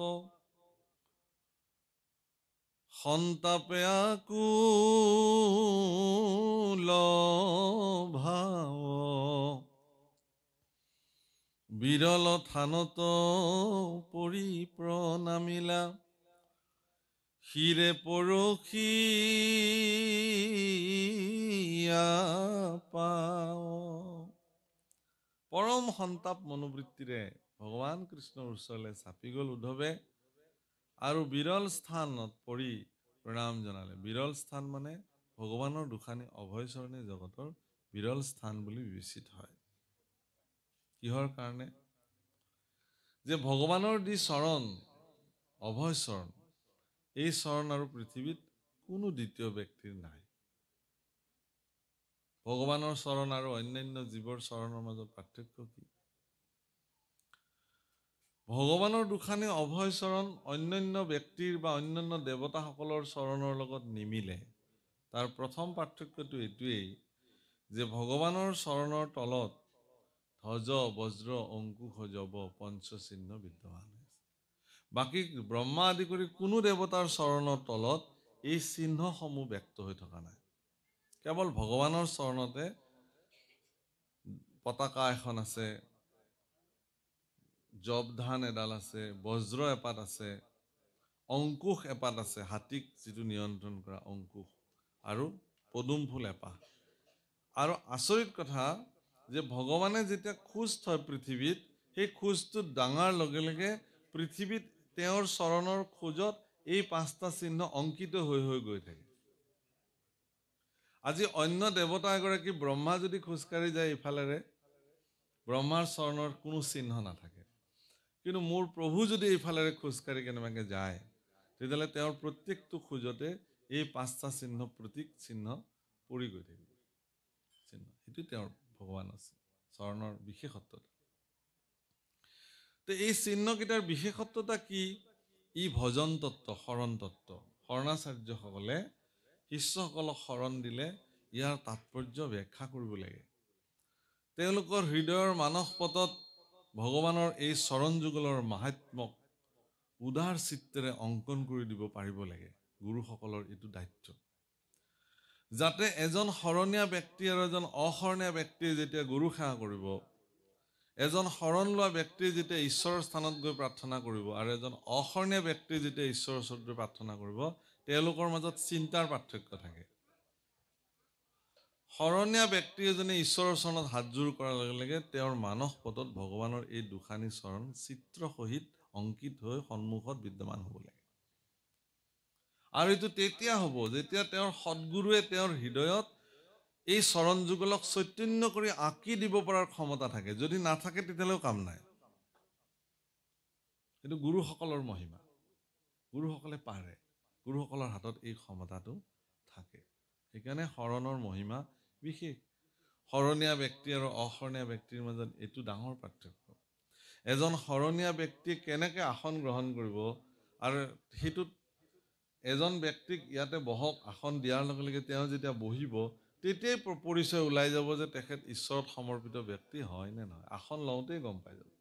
সন্তাপে আকুল ভাৱ বিৰল থানত পৰি প্ৰণামিলা শিৰে পৰশিয়া পাও। পৰম সন্তাপ মনোবৃত্তিৰে ভগৱান কৃষ্ণৰ ওচৰলৈ চাপি গ'ল উদ্ধৱে আৰু বিৰল স্থানত পৰি প্ৰণাম জনালে। বিৰল স্থান মানে ভগৱানৰ দুখানি অভয়চৰণী জগতৰ বিৰল স্থান বুলি বিবেচিত হয়। কিহৰ কাৰণে? যে ভগৱানৰ যি চৰণ, অভয় চৰণ, এই চৰণ আৰু পৃথিৱীত কোনো দ্বিতীয় ব্যক্তিৰ নাই। ভগৱানৰ চৰণ আৰু অন্যান্য জীৱৰ চৰণৰ মাজত পাৰ্থক্য কি? ভগৱানৰ দুখানি অভয় চৰণ অন্যান্য ব্যক্তিৰ বা অন্যান্য দেৱতাসকলৰ চৰণৰ লগত নিমিলে। তাৰ প্ৰথম পাৰ্থক্যটো এইটোৱেই যে ভগৱানৰ চৰণৰ তলত ধ্বজ বজ্ৰ অংকুশ জব পঞ্চচিহ্ন বিদ্যমান আছে। বাকী ব্ৰহ্মা আদি কৰি কোনো দেৱতাৰ চৰণৰ তলত এই চিহ্নসমূহ ব্যক্ত হৈ থকা নাই। কেৱল ভগৱানৰ চৰণতে পতাকা এখন আছে, জবধান এডাল আছে, বজ্ৰ এপাত আছে, অংকুশ এপাত আছে, হাতীক যিটো নিয়ন্ত্ৰণ কৰা অংকুশ, আৰু পদুম ফুল এপাহ। আৰু আচৰিত কথা যে ভগৱানে যেতিয়া খোজ থয় পৃথিৱীত, সেই খোজটো দাঙাৰ লগে লগে পৃথিৱীত তেওঁৰ চৰণৰ খোজত এই পাঁচটা চিহ্ন অংকিত হৈ হৈ গৈ থাকে। আজি অন্য দেৱতা এগৰাকী ব্ৰহ্মা যদি খোজকাঢ়ি যায় ইফালেৰে, ব্ৰহ্মাৰ চৰণৰ কোনো চিহ্ন নাথাকে। কিন্তু মোৰ প্ৰভু যদি এইফালেৰে খোজকাঢ়ি কেনেবাকৈ যায়, তেতিয়াহ'লে তেওঁৰ প্ৰত্যেকটো খোজতে এই পাঁচটা চিহ্ন, প্ৰতীক চিহ্ন পৰি গৈ থাকিব। চিহ্ন সেইটো তেওঁৰ ভগৱান আছে চৰণৰ বিশেষত্বতা। তো এই চিহ্নকেইটাৰ বিশেষত্বতা কি? ই ভজন তত্ত্ব, শৰণ তত্ত্ব। শৰণাচাৰ্যসকলে শিষ্যসকলক শৰণ দিলে ইয়াৰ তাৎপৰ্য ব্যাখ্যা কৰিব লাগে। তেওঁলোকৰ হৃদয়ৰ মানসপটত ভগৱানৰ এই চৰণ যুগলৰ মাহাত্ম্যক উদাৰ চিত্তেৰে অংকন কৰি দিব পাৰিব লাগে। গুৰুসকলৰ এইটো দায়িত্ব, যাতে এজন শৰণীয়া ব্যক্তি আৰু এজন অশৰণীয়া ব্যক্তিয়ে যেতিয়া গুৰু সেৱা কৰিব, এজন শৰণ লোৱা ব্যক্তিয়ে যেতিয়া ঈশ্বৰৰ স্থানত গৈ প্ৰাৰ্থনা কৰিব আৰু এজন অশৰণীয়া ব্যক্তিয়ে যেতিয়া ঈশ্বৰৰ ওচৰত গৈ প্ৰাৰ্থনা কৰিব, তেওঁলোকৰ মাজত চিন্তাৰ পাৰ্থক্য থাকে। শৰণীয়া ব্যক্তি এজনে ঈশ্বৰৰ চৰণত হাতযোৰ কৰাৰ লগে লগে তেওঁৰ মানসপটত ভগৱানৰ এই দুখানি চৰণ চিত্ৰ সহিত অংকিত হৈ সন্মুখত বিদ্যমান হ'ব লাগে। আৰু এইটো তেতিয়া হ'ব যেতিয়া তেওঁৰ সদ্গুৰুৱে তেওঁৰ হৃদয়ত এই চৰণ যুগলক চৈতন্য কৰি আঁকি দিব পৰাৰ ক্ষমতা থাকে। যদি নাথাকে তেতিয়াহ'লেও কাম নাই। এইটো গুৰুসকলৰ মহিমা। গুৰুসকলে পাৰে, গুৰুসকলৰ হাতত এই ক্ষমতাটো থাকে। সেইকাৰণে শৰণৰ মহিমা বিশেষ। শৰণীয়া ব্যক্তি আৰু অশৰণীয়া ব্যক্তিৰ মাজত এইটো ডাঙৰ পাৰ্থক্য। এজন শৰণীয়া ব্যক্তিয়ে কেনেকৈ আসন গ্ৰহণ কৰিব, আৰু সেইটোত এজন ব্যক্তিক ইয়াতে বহক, আসন দিয়াৰ লগে লগে তেওঁ যেতিয়া বহিব, তেতিয়াই পৰিচয় ওলাই যাব যে তেখেত ঈশ্বৰত সমৰ্পিত ব্যক্তি হয় নে নহয়। আসন লওঁতেই গম পাই যাব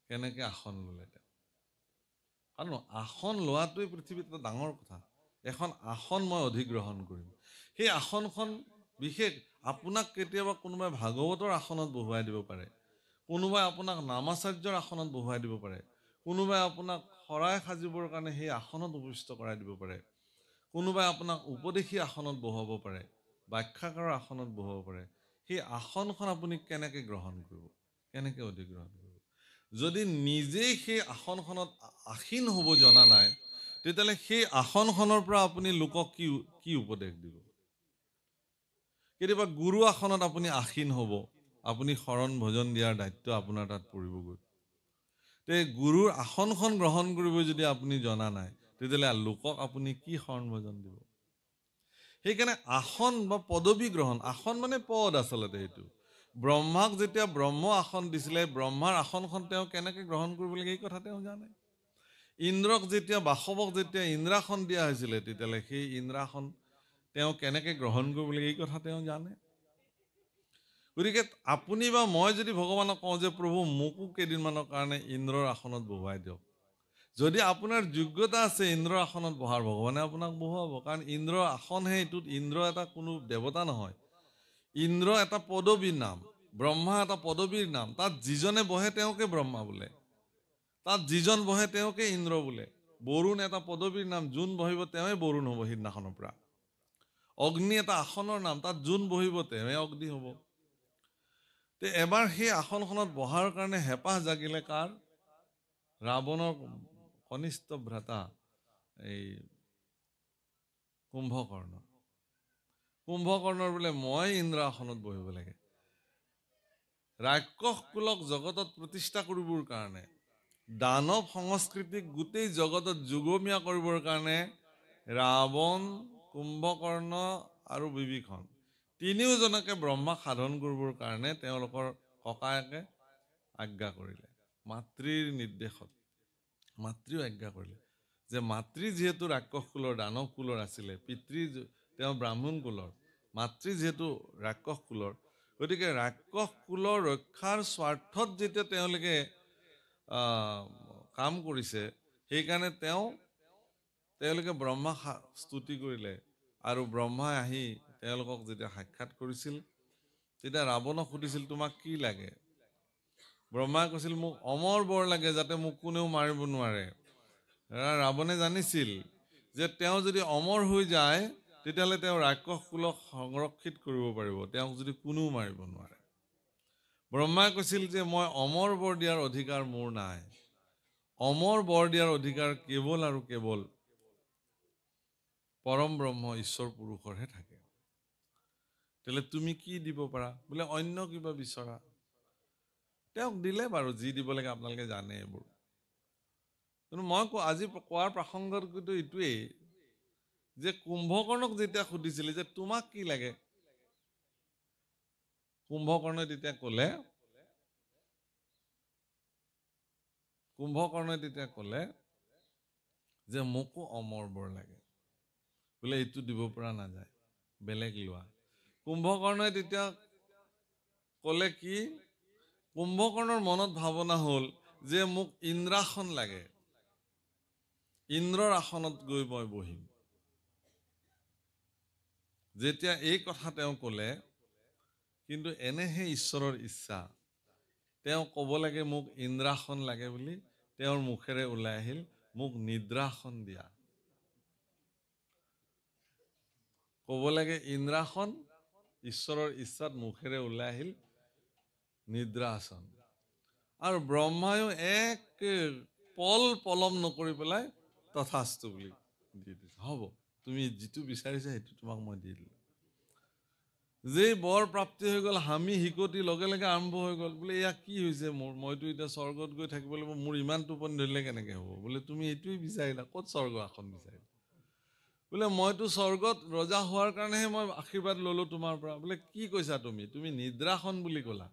কেনেকৈ আসন ল'লে তেওঁ। কাৰণ আসন লোৱাটোৱে পৃথিৱীত এটা ডাঙৰ কথা। এখন আসন মই অধিগ্ৰহণ কৰিম, সেই আসনখন বিশেষ। আপোনাক কেতিয়াবা কোনোবাই ভাগৱতৰ আসনত বহুৱাই দিব পাৰে, কোনোবাই আপোনাক নামাচাৰ্যৰ আসনত বহুৱাই দিব পাৰে, কোনোবাই আপোনাক শৰাই সাজিবৰ কাৰণে সেই আসনত উপবিষ্ট কৰাই দিব পাৰে, কোনোবাই আপোনাক উপদেশী আসনত বহুৱাব পাৰে, ব্যাখ্যাকাৰৰ আসনত বহুৱাব পাৰে। সেই আসনখন আপুনি কেনেকৈ গ্ৰহণ কৰিব, কেনেকৈ অধিগ্ৰহণ কৰিব? যদি নিজেই সেই আসনখনত আসীন হ'ব জনা নাই, তেতিয়াহ'লে সেই আসনখনৰ পৰা আপুনি লোকক কি উপদেশ দিব? কেতিয়াবা গুৰু আসনত আপুনি আসীন হ'ব, আপুনি শৰণ ভজন দিয়াৰ দায়িত্ব আপোনাৰ তাত পৰিবগৈ। তে গুৰুৰ আসনখন গ্ৰহণ কৰিব যদি আপুনি জনা নাই, তেতিয়াহ'লে লোকক আপুনি কি শৰণ ভজন দিব? সেইকাৰণে আসন বা পদবী গ্ৰহণ, আসন মানে পদ আচলতে। সেইটো ব্ৰহ্মাক যেতিয়া ব্ৰহ্ম আসন দিছিলে, ব্ৰহ্মাৰ আসনখন তেওঁ কেনেকৈ গ্ৰহণ কৰিব লাগে এই কথা তেওঁ জানে। ইন্দ্ৰক যেতিয়া, বাসৱক যেতিয়া ইন্দ্ৰাসন দিয়া হৈছিলে, তেতিয়াহ'লে সেই ইন্দ্ৰাসন তেওঁ কেনেকৈ গ্ৰহণ কৰিব লাগে এই কথা তেওঁ জানে। গতিকে আপুনি বা মই যদি ভগৱানক কওঁ যে প্ৰভু মোকো কেইদিনমানৰ কাৰণে ইন্দ্ৰৰ আসনত বহুৱাই দিয়ক, যদি আপোনাৰ যোগ্যতা আছে ইন্দ্ৰৰ আসনত বহাৰ, ভগৱানে আপোনাক বহাব, কাৰণ ইন্দ্ৰৰ আসনহে এইটোত। ইন্দ্ৰ এটা কোনো দেৱতা নহয়, ইন্দ্ৰ এটা পদবীৰ নাম, ব্ৰহ্মা এটা পদবীৰ নাম। তাত যিজনে বহে তেওঁকে ব্ৰহ্মা বোলে, তাত যিজন বহে তেওঁকে ইন্দ্ৰ বোলে। বৰুণ এটা পদবীৰ নাম, যোন বহিব তেওঁৱে বৰুণ হ'ব সিদিনাখনৰ পৰা। অগ্নি এটা আসনৰ নাম, তাত যোন বহিব তেওঁৱে অগ্নি হ'ব। তে এবাৰ সেই আসনখনত বহাৰ কাৰণে হেঁপাহ জাগিলে কাৰ? ৰাৱণৰ কনিষ্ঠ ভ্ৰাতা এই কুম্ভকৰ্ণ। কুম্ভকৰ্ণৰ বোলে মই ইন্দ্ৰ আসনত বহিব লাগে। ৰাক্ষস কুলক জগতত প্ৰতিষ্ঠা কৰিবৰ কাৰণে, দানৱ সংস্কৃতিক গোটেই জগতত যুগমীয়া কৰিবৰ কাৰণে ৰাৱণ, কুম্ভকৰ্ণ আৰু বিভীষণ তিনিওজনকে ব্ৰহ্মাক সাধন কৰিবৰ কাৰণে তেওঁলোকৰ ককায়েকে আজ্ঞা কৰিলে। মাতৃৰ নিৰ্দেশত মাতৃও আজ্ঞা কৰিলে যে মাতৃ যিহেতু ৰাক্ষস কুলৰ, দানৱ কুলৰ আছিলে, পিতৃ তেওঁ ব্ৰাহ্মণ কুলৰ, মাতৃ যিহেতু ৰাক্ষস কুলৰ, গতিকে ৰাক্ষস কুলৰ ৰক্ষাৰ স্বাৰ্থত যেতিয়া তেওঁলোকে কাম কৰিছে, সেইকাৰণে তেওঁলোকে ব্ৰহ্মাক স্তুতি কৰিলে। আৰু ব্ৰহ্মাই আহি তেওঁলোকক যেতিয়া সাক্ষাৎ কৰিছিল, তেতিয়া ৰাৱণক সুধিছিল তোমাক কি লাগে? ব্ৰহ্মাই কৈছিল মোক অমৰ বৰ লাগে, যাতে মোক কোনেও মাৰিব নোৱাৰে। ৰাৱণে জানিছিল যে তেওঁ যদি অমৰ হৈ যায় তেতিয়াহ'লে তেওঁ ৰাক্ষস কুলক সংৰক্ষিত কৰিব পাৰিব, তেওঁক যদি কোনেও মাৰিব নোৱাৰে। ব্ৰহ্মাই কৈছিল যে মই অমৰ বৰ দিয়াৰ অধিকাৰ মোৰ নাই, অমৰ বৰ দিয়াৰ অধিকাৰ কেৱল আৰু কেৱল পৰম ব্ৰহ্ম ঈশ্বৰ পুৰুষৰহে থাকে। তেতিয়াহ'লে তুমি কি দিব পাৰা? বোলে অন্য কিবা বিচৰা। তেওঁক দিলে বাৰু, যি দিব লাগে আপোনালোকে জানে এইবোৰ। কিন্তু মই আজি কোৱাৰ প্ৰাসংগিকটো এইটোৱেই যে কুম্ভকৰ্ণক যেতিয়া সুধিছিলে যে তোমাক কি লাগে, কুম্ভকৰ্ণই তেতিয়া ক'লে যে মোকো অমৰ বৰ লাগে। বোলে এইটো দিব পৰা নাযায়, বেলেগ লোৱা। কুম্ভকৰ্ণই তেতিয়া ক'লে কি? কুম্ভকৰ্ণৰ মনত ভাৱনা হ'ল যে মোক ইন্দ্ৰাসন লাগে, ইন্দ্ৰৰ আসনত গৈ মই বহিম। যেতিয়া এই কথা তেওঁ ক'লে, কিন্তু এনেহে ঈশ্বৰৰ ইচ্ছা, তেওঁ ক'ব লাগে মোক ইন্দ্ৰাসন লাগে বুলি, তেওঁৰ মুখেৰে ওলাই আহিল মোক নিদ্ৰাসন দিয়া। ক'ব লাগে ইন্দ্ৰাসন, ঈশ্বৰৰ ইচ্ছাত মুখেৰে ওলাই আহিল নিদ্ৰাসন। আৰু ব্ৰহ্মায়ো এক পলম নকৰি পেলাই তথাস্তু বুলি দি দিছে, হ'ব তুমি যিটো বিচাৰিছা সেইটো তোমাক মই দি দিলোঁ। যেই বৰ প্ৰাপ্তি হৈ গ'ল, হামি হিকটি লগে লগে আৰম্ভ হৈ গ'ল। বোলে এয়া কি হৈছে মোৰ, মইতো এতিয়া স্বৰ্গত গৈ থাকিব লাগিব, মোৰ ইমান টোপনি ধৰিলে কেনেকে হ'ব? বোলে তুমি এইটোৱেই বিচাৰিলা, ক'ত স্বৰ্গ আসন বিচাৰিলা? বোলে মইতো স্বৰ্গত ৰজা হোৱাৰ কাৰণেহে মই আশীৰ্বাদ ললো তোমাৰ পৰা। বোলে কি কৈছা তুমি নিদ্ৰাসন বুলি ক'লা,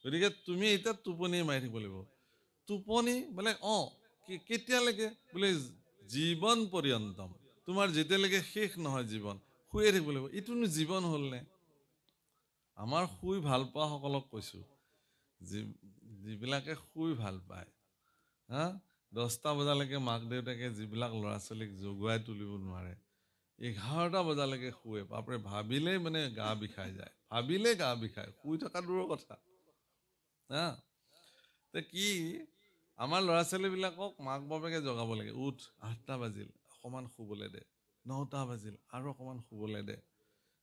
গতিকে তুমি এতিয়া টোপনি মাৰি থাকিব লাগিব। টোপনি বোলে কেতিয়ালৈকে? বোলে জীৱন পৰ্যন্তম, তোমাৰ যেতিয়ালৈকে শেষ নহয় জীৱন, শুয়ে থাকিব লাগিব। এইটোনো জীৱন হ'লনে? আমাৰ শুই ভাল পোৱা সকলক কৈছো, যিবিলাকে শুই ভাল পায়, 10টা বজালৈকে মাক দেউতাকে যিবিলাক ল'ৰা ছোৱালীক জগুৱাই তুলিব নোৱাৰে, 11টা বজালৈকে শুৱে, বাপৰে ভাবিলেই মানে গা বিষাই যায়, ভাবিলেই গা বিষায়, শুই থকা দূৰৰ কথা। কি আমাৰ ল'ৰা ছোৱালীবিলাকক মাক বাপেকে জগাব লাগে, উঠ 8টা বাজিল অকমান শুবলৈ দে, 9টা বাজিল আৰু অকমান শুবলৈ দে,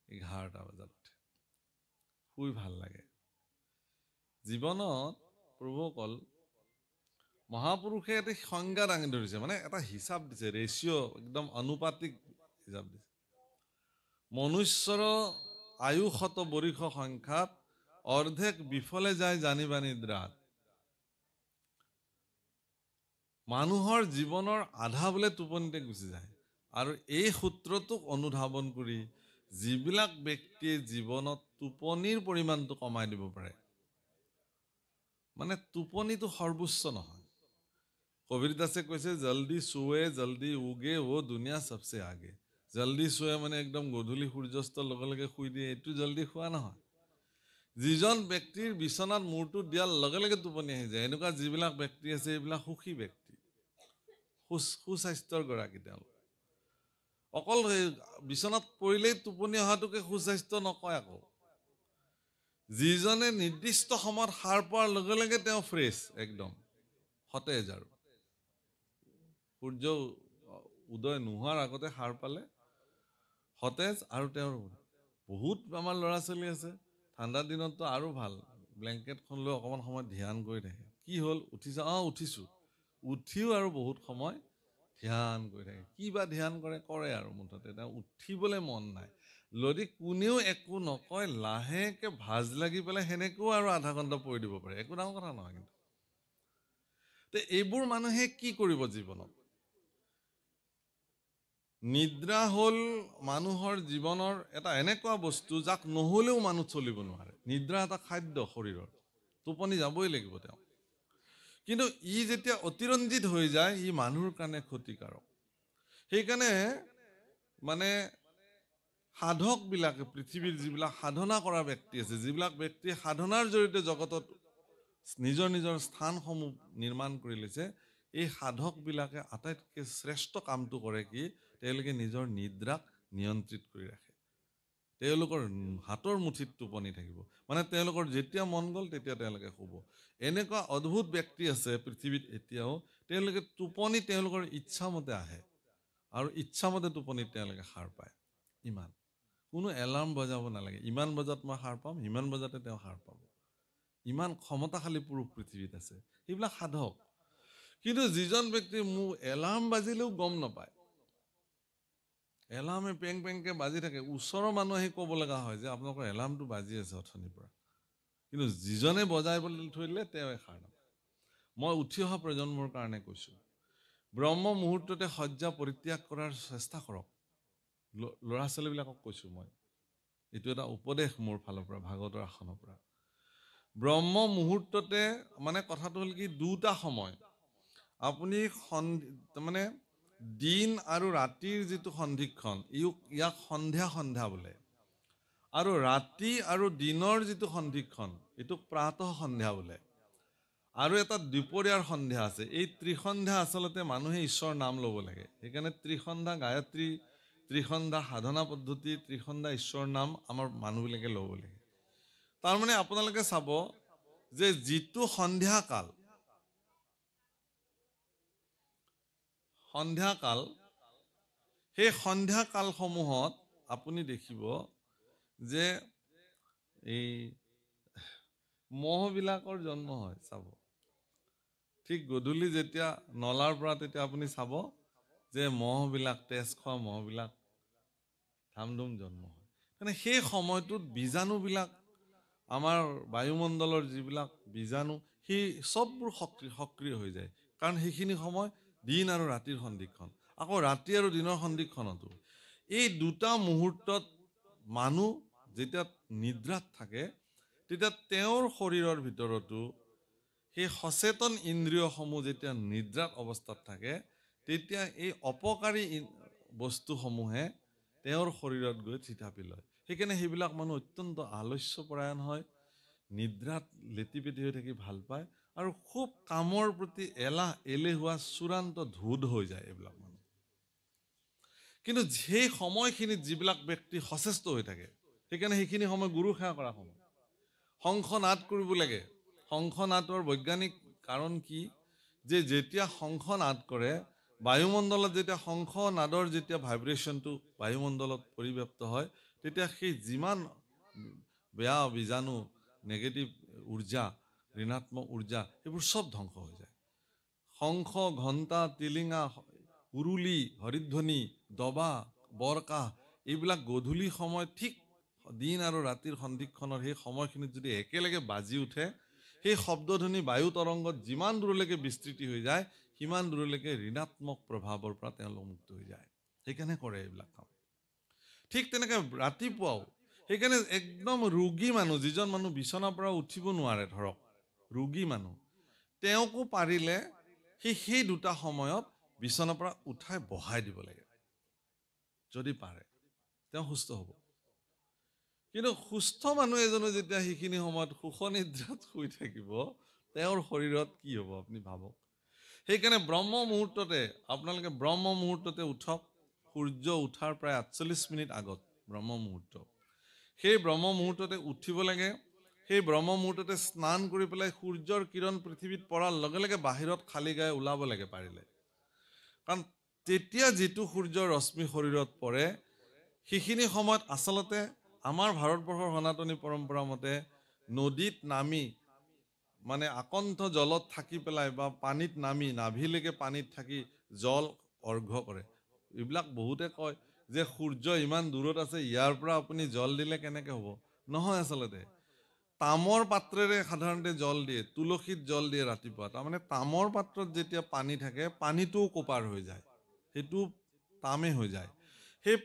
11টা বজাত শুই ভাল লাগে। জীৱনত প্ৰভুসকল মহাপুৰুষে এটা সংজ্ঞা দাঙি ধৰিছে, মানে এটা হিচাপ দিছে, ৰেচিঅ', একদম অনুপাতিক হিচাপ দিছে। মনুষ্যৰ আয়ু শত বৰিষ সংখ্যাত অৰ্ধেক বিফলে যায় জানিবা নিদ্ৰাত। মানুহৰ জীৱনৰ আধা বোলে টোপনিতে গুচি যায়। আৰু এই সূত্ৰটোক অনুধাৱন কৰি যিবিলাক ব্যক্তিয়ে জীৱনত টোপনিৰ পৰিমাণটো কমাই দিব পাৰে, মানে টোপনিটো সৰ্বোচ্চ নহয়। কবিৰ দাসে কৈছে জল্দি সোৱে জল্দি উগে ও দুনিয়া সবচে আগে। জল্দি সোৱে মানে একদম গধূলি সূৰ্যাস্তৰ লগে লগে শুই দিয়ে, এইটো জল্দি শোৱা নহয়। যিজন ব্যক্তিৰ বিচনাত মূৰটো দিয়াৰ লগে লগে টোপনি আহি যায়, এনেকুৱা যিবিলাক ব্যক্তি আছে এইবিলাক সুখী ব্যক্তি। সুস্বাস্থ্যৰ গৰাকী তেওঁলোক। অকল বিচনাত পৰিলেই টোপনি অহাটোকে সুস্বাস্থ্য নকয় আকৌ। যিজনে নিৰ্দিষ্ট সময়ত সাৰ পোৱাৰ লগে লগে তেওঁ ফ্ৰেছ, একদম সতেজ, আৰু সূৰ্য উদয় নোহোৱাৰ আগতে সাৰ পালে সতেজ। আৰু তেওঁৰ বহুত আমাৰ ল'ৰা ছোৱালী আছে ঠাণ্ডা দিনততো আৰু ভাল, ব্লেংকেটখন লৈ অকণমান সময় ধ্যান কৰি থাকে। কি হ'ল, উঠিছে? উঠিছোঁ। উঠিও আৰু বহুত সময় ধ্যান কৰি থাকে। কি বা ধ্যান কৰে আৰু মুঠতে তেওঁ উঠিবলৈ মন নাই। যদি কোনেও একো নকয়, লাহেকে ভাজ লাগি পেলাই সেনেকেও আৰু আধা ঘণ্টা পৰি দিব পাৰে, একো ডাঙৰ কথা নহয়। কিন্তু এইবোৰ মানুহে কি কৰিব জীৱনত? নিদ্ৰা হ'ল মানুহৰ জীৱনৰ এটা এনেকুৱা বস্তু যাক নহ'লেও মানুহ চলিব নোৱাৰে। নিদ্ৰা এটা খাদ্য শৰীৰৰ, টোপনি যাবই লাগিব তেওঁ। কিন্তু ই যেতিয়া অতিৰঞ্জিত হৈ যায়, ই মানুহৰ কাৰণে ক্ষতিকাৰক। সেইকাৰণে মানে সাধকবিলাকে, পৃথিৱীৰ যিবিলাক সাধনা কৰা ব্যক্তি আছে, যিবিলাক ব্যক্তিয়ে সাধনাৰ জৰিয়তে জগতত নিজৰ নিজৰ স্থানসমূহ নিৰ্মাণ কৰি লৈছে, এই সাধকবিলাকে আটাইতকৈ শ্ৰেষ্ঠ কামটো কৰে কি, তেওঁলোকে নিজৰ নিদ্ৰাক নিয়ন্ত্ৰিত কৰি ৰাখে। তেওঁলোকৰ হাতৰ মুঠিত টোপনি থাকিব, মানে তেওঁলোকৰ যেতিয়া মন গ'ল তেতিয়া তেওঁলোকে শুব। এনেকুৱা অদ্ভুত ব্যক্তি আছে পৃথিৱীত এতিয়াও, তেওঁলোকে টোপনি তেওঁলোকৰ ইচ্ছামতে আহে আৰু ইচ্ছামতে টোপনিত তেওঁলোকে সাৰ পায়। ইমান কোনো এলাৰ্ম বজাব নালাগে, ইমান বজাত মই সাৰ পাম, ইমান বজাতে তেওঁ সাৰ পাব। ইমান ক্ষমতাশালী পুৰুষ পৃথিৱীত আছে, সেইবিলাক সাধক। কিন্তু যিজন ব্যক্তি মোৰ এলাৰ্ম বাজিলেও গম নাপায়, এলাৰ্মে পেং পেংকে বাজি থাকে, ওচৰৰ মানুহ আহি ক'ব লগা হয় যে আপোনালোকৰ এলাৰ্মটো বাজি আছে অথনিৰ পৰা, কিন্তু যিজনে বজাই থৈ দিলে তেওঁৱে সাৰ নাপায়। মই উঠি অহা প্ৰজন্মৰ কাৰণে কৈছোঁ, ব্ৰহ্ম মুহূৰ্ততে শয্যা পৰিত্যাগ কৰাৰ চেষ্টা কৰক। ল'ৰা ছোৱালীবিলাকক কৈছোঁ মই, এইটো এটা উপদেশ মোৰ ফালৰ পৰা, ভাগৱতৰ আসনৰ পৰা। ব্ৰহ্ম মুহূৰ্ততে, মানে কথাটো হ'ল কি, দুটা সময় আপুনি মানে দিন আৰু ৰাতিৰ যিটো সন্ধিক্ষণ, ইয়াক সন্ধ্যা সন্ধ্যা বোলে। আৰু ৰাতি আৰু দিনৰ যিটো সন্ধিক্ষণ, এইটোক প্ৰাতঃ সন্ধ্যা বোলে। আৰু এটা দুপৰীয়াৰ সন্ধ্যা আছে। এই ত্ৰিসন্ধ্যা আচলতে মানুহে ঈশ্বৰৰ নাম ল'ব লাগে। সেইকাৰণে ত্ৰিসন্ধ্যা গায়ত্ৰী, ত্ৰিসন্ধ্যা সাধনা পদ্ধতি, ত্ৰিসন্ধ্যা ঈশ্বৰৰ নাম আমাৰ মানুহবিলাকে ল'ব লাগে। তাৰমানে আপোনালোকে চাব যে যিটো সন্ধ্যাকাল, সেই সন্ধ্যাকালসমূহত আপুনি দেখিব যে এই মহবিলাকৰ জন্ম হয়। চাব, ঠিক গধূলি যেতিয়া নলাৰ পৰা, তেতিয়া আপুনি চাব যে মহবিলাক, তেজ খোৱা মহবিলাক ধামধুম জন্ম হয়। মানে সেই সময়টোত বীজাণুবিলাক, আমাৰ বায়ুমণ্ডলৰ যিবিলাক বীজাণু, সেই চববোৰ সক্ৰিয় হৈ যায়। কাৰণ সেইখিনি সময় দিন আৰু ৰাতিৰ সন্ধিক্ষণ। আকৌ ৰাতি আৰু দিনৰ সন্ধিক্ষণতো এই দুটা মুহূৰ্তত মানুহ যেতিয়া নিদ্ৰাত থাকে, তেতিয়া তেওঁৰ শৰীৰৰ ভিতৰতো সেই সচেতন ইন্দ্ৰিয়সমূহ যেতিয়া নিদ্ৰাত অৱস্থাত থাকে, তেতিয়া এই অপকাৰী বস্তুসমূহে তেওঁৰ শৰীৰত গৈ থিতাপি লয়। সেইকাৰণে সেইবিলাক মানুহ অত্যন্ত আলস্যপৰায়ণ হয়, নিদ্ৰাত লেটিপেটি হৈ থাকি ভাল পায়, আৰু খুব কামৰ প্ৰতি এলেহুৱা চূড়ান্ত ধোধ হৈ যায় এইবিলাক মানুহ। কিন্তু সেই সময়খিনিত যিবিলাক ব্যক্তি সচেষ্ট হৈ থাকে, সেইকাৰণে সেইখিনি সময় গুৰু সেৱা কৰা সময়। শংখ নাদ কৰিব লাগে। শংখ নাদৰ বৈজ্ঞানিক কাৰণ কি, যে যেতিয়া শংখ নাদ কৰে, বায়ুমণ্ডলত যেতিয়া শংখ নাদৰ যেতিয়া ভাইব্ৰেশ্যনটো বায়ুমণ্ডলত পৰিব্যাপ্ত হয়, তেতিয়া সেই যিমান বেয়া বীজাণু, নেগেটিভ উৰ্জা, ঋণাত্মক উৰ্জা, সেইবোৰ চব ধ্বংস হৈ যায়। শংখ, ঘণ্টা, টিলিঙা, উৰুলি, হৰিধ্বনি, দবা, বৰকাহ, এইবিলাক গধূলি সময়ত ঠিক দিন আৰু ৰাতিৰ সন্ধিক্ষণৰ সেই সময়খিনিত যদি একেলগে বাজি উঠে, সেই শব্দধ্বনি বায়ু তৰংগত যিমান দূৰলৈকে বিস্তৃতি হৈ যায়, সিমান দূৰলৈকে ঋণাত্মক প্ৰভাৱৰ পৰা তেওঁলোক মুক্ত হৈ যায়। সেইকাৰণে কৰে এইবিলাক কাম। ঠিক তেনেকৈ ৰাতিপুৱাও, সেইকাৰণে একদম ৰোগী মানুহ, যিজন মানুহ বিচনাৰ পৰা উঠিব নোৱাৰে, ধৰক ৰোগী মানুহ, তেওঁকো পাৰিলে সেই দুটা সময়ত বিচনাৰ পৰা উঠাই বহাই দিব লাগে। যদি পাৰে তেওঁ সুস্থ হ'ব। কিন্তু সুস্থ মানুহ এজনে যেতিয়া সেইখিনি সময়ত সুখ নিদ্ৰাত শুই থাকিব, তেওঁৰ শৰীৰত কি হ'ব আপুনি ভাবক। সেইকাৰণে ব্ৰহ্ম মুহূৰ্ততে আপোনালোকে ব্ৰহ্ম মুহূৰ্ততে উঠক, সূৰ্য উঠাৰ প্ৰায় 48 মিনিট আগত ব্ৰহ্ম মুহূৰ্ত, সেই ব্ৰহ্ম মুহূৰ্ততে উঠিব লাগে। সেই ব্ৰহ্ম মুহূৰ্ততে স্নান কৰি পেলাই সূৰ্যৰ কিৰণ পৃথিৱীত পৰাৰ লগে লগে বাহিৰত খালী গায়ে ওলাব লাগে পাৰিলে, কাৰণ তেতিয়া যিটো সূৰ্যৰ ৰশ্মি শৰীৰত পৰে সেইখিনি সময়ত আচলতে আমাৰ ভাৰতবৰ্ষৰ সনাতনী পৰম্পৰা মতে নদীত নামি মানে আকণ্ঠ জলত থাকি পেলাই বা পানীত নামি নাভিলৈকে পানীত থাকি জল অৰ্ঘ্য কৰে। এইবিলাক বহুতে কয় যে সূৰ্য ইমান দূৰত আছে, ইয়াৰ পৰা আপুনি জল দিলে কেনেকে হ'ব? নহয়, আচলতে তামৰ পাত্ৰেৰে সাধাৰণতে জল দিয়ে, তুলসীত জল দিয়ে ৰাতিপুৱা। তাৰমানে তামৰ পাত্ৰত যেতিয়া পানী থাকে পানীটোও কোপাৰ হৈ যায়, সেইটো তামে হৈ যায়। সেই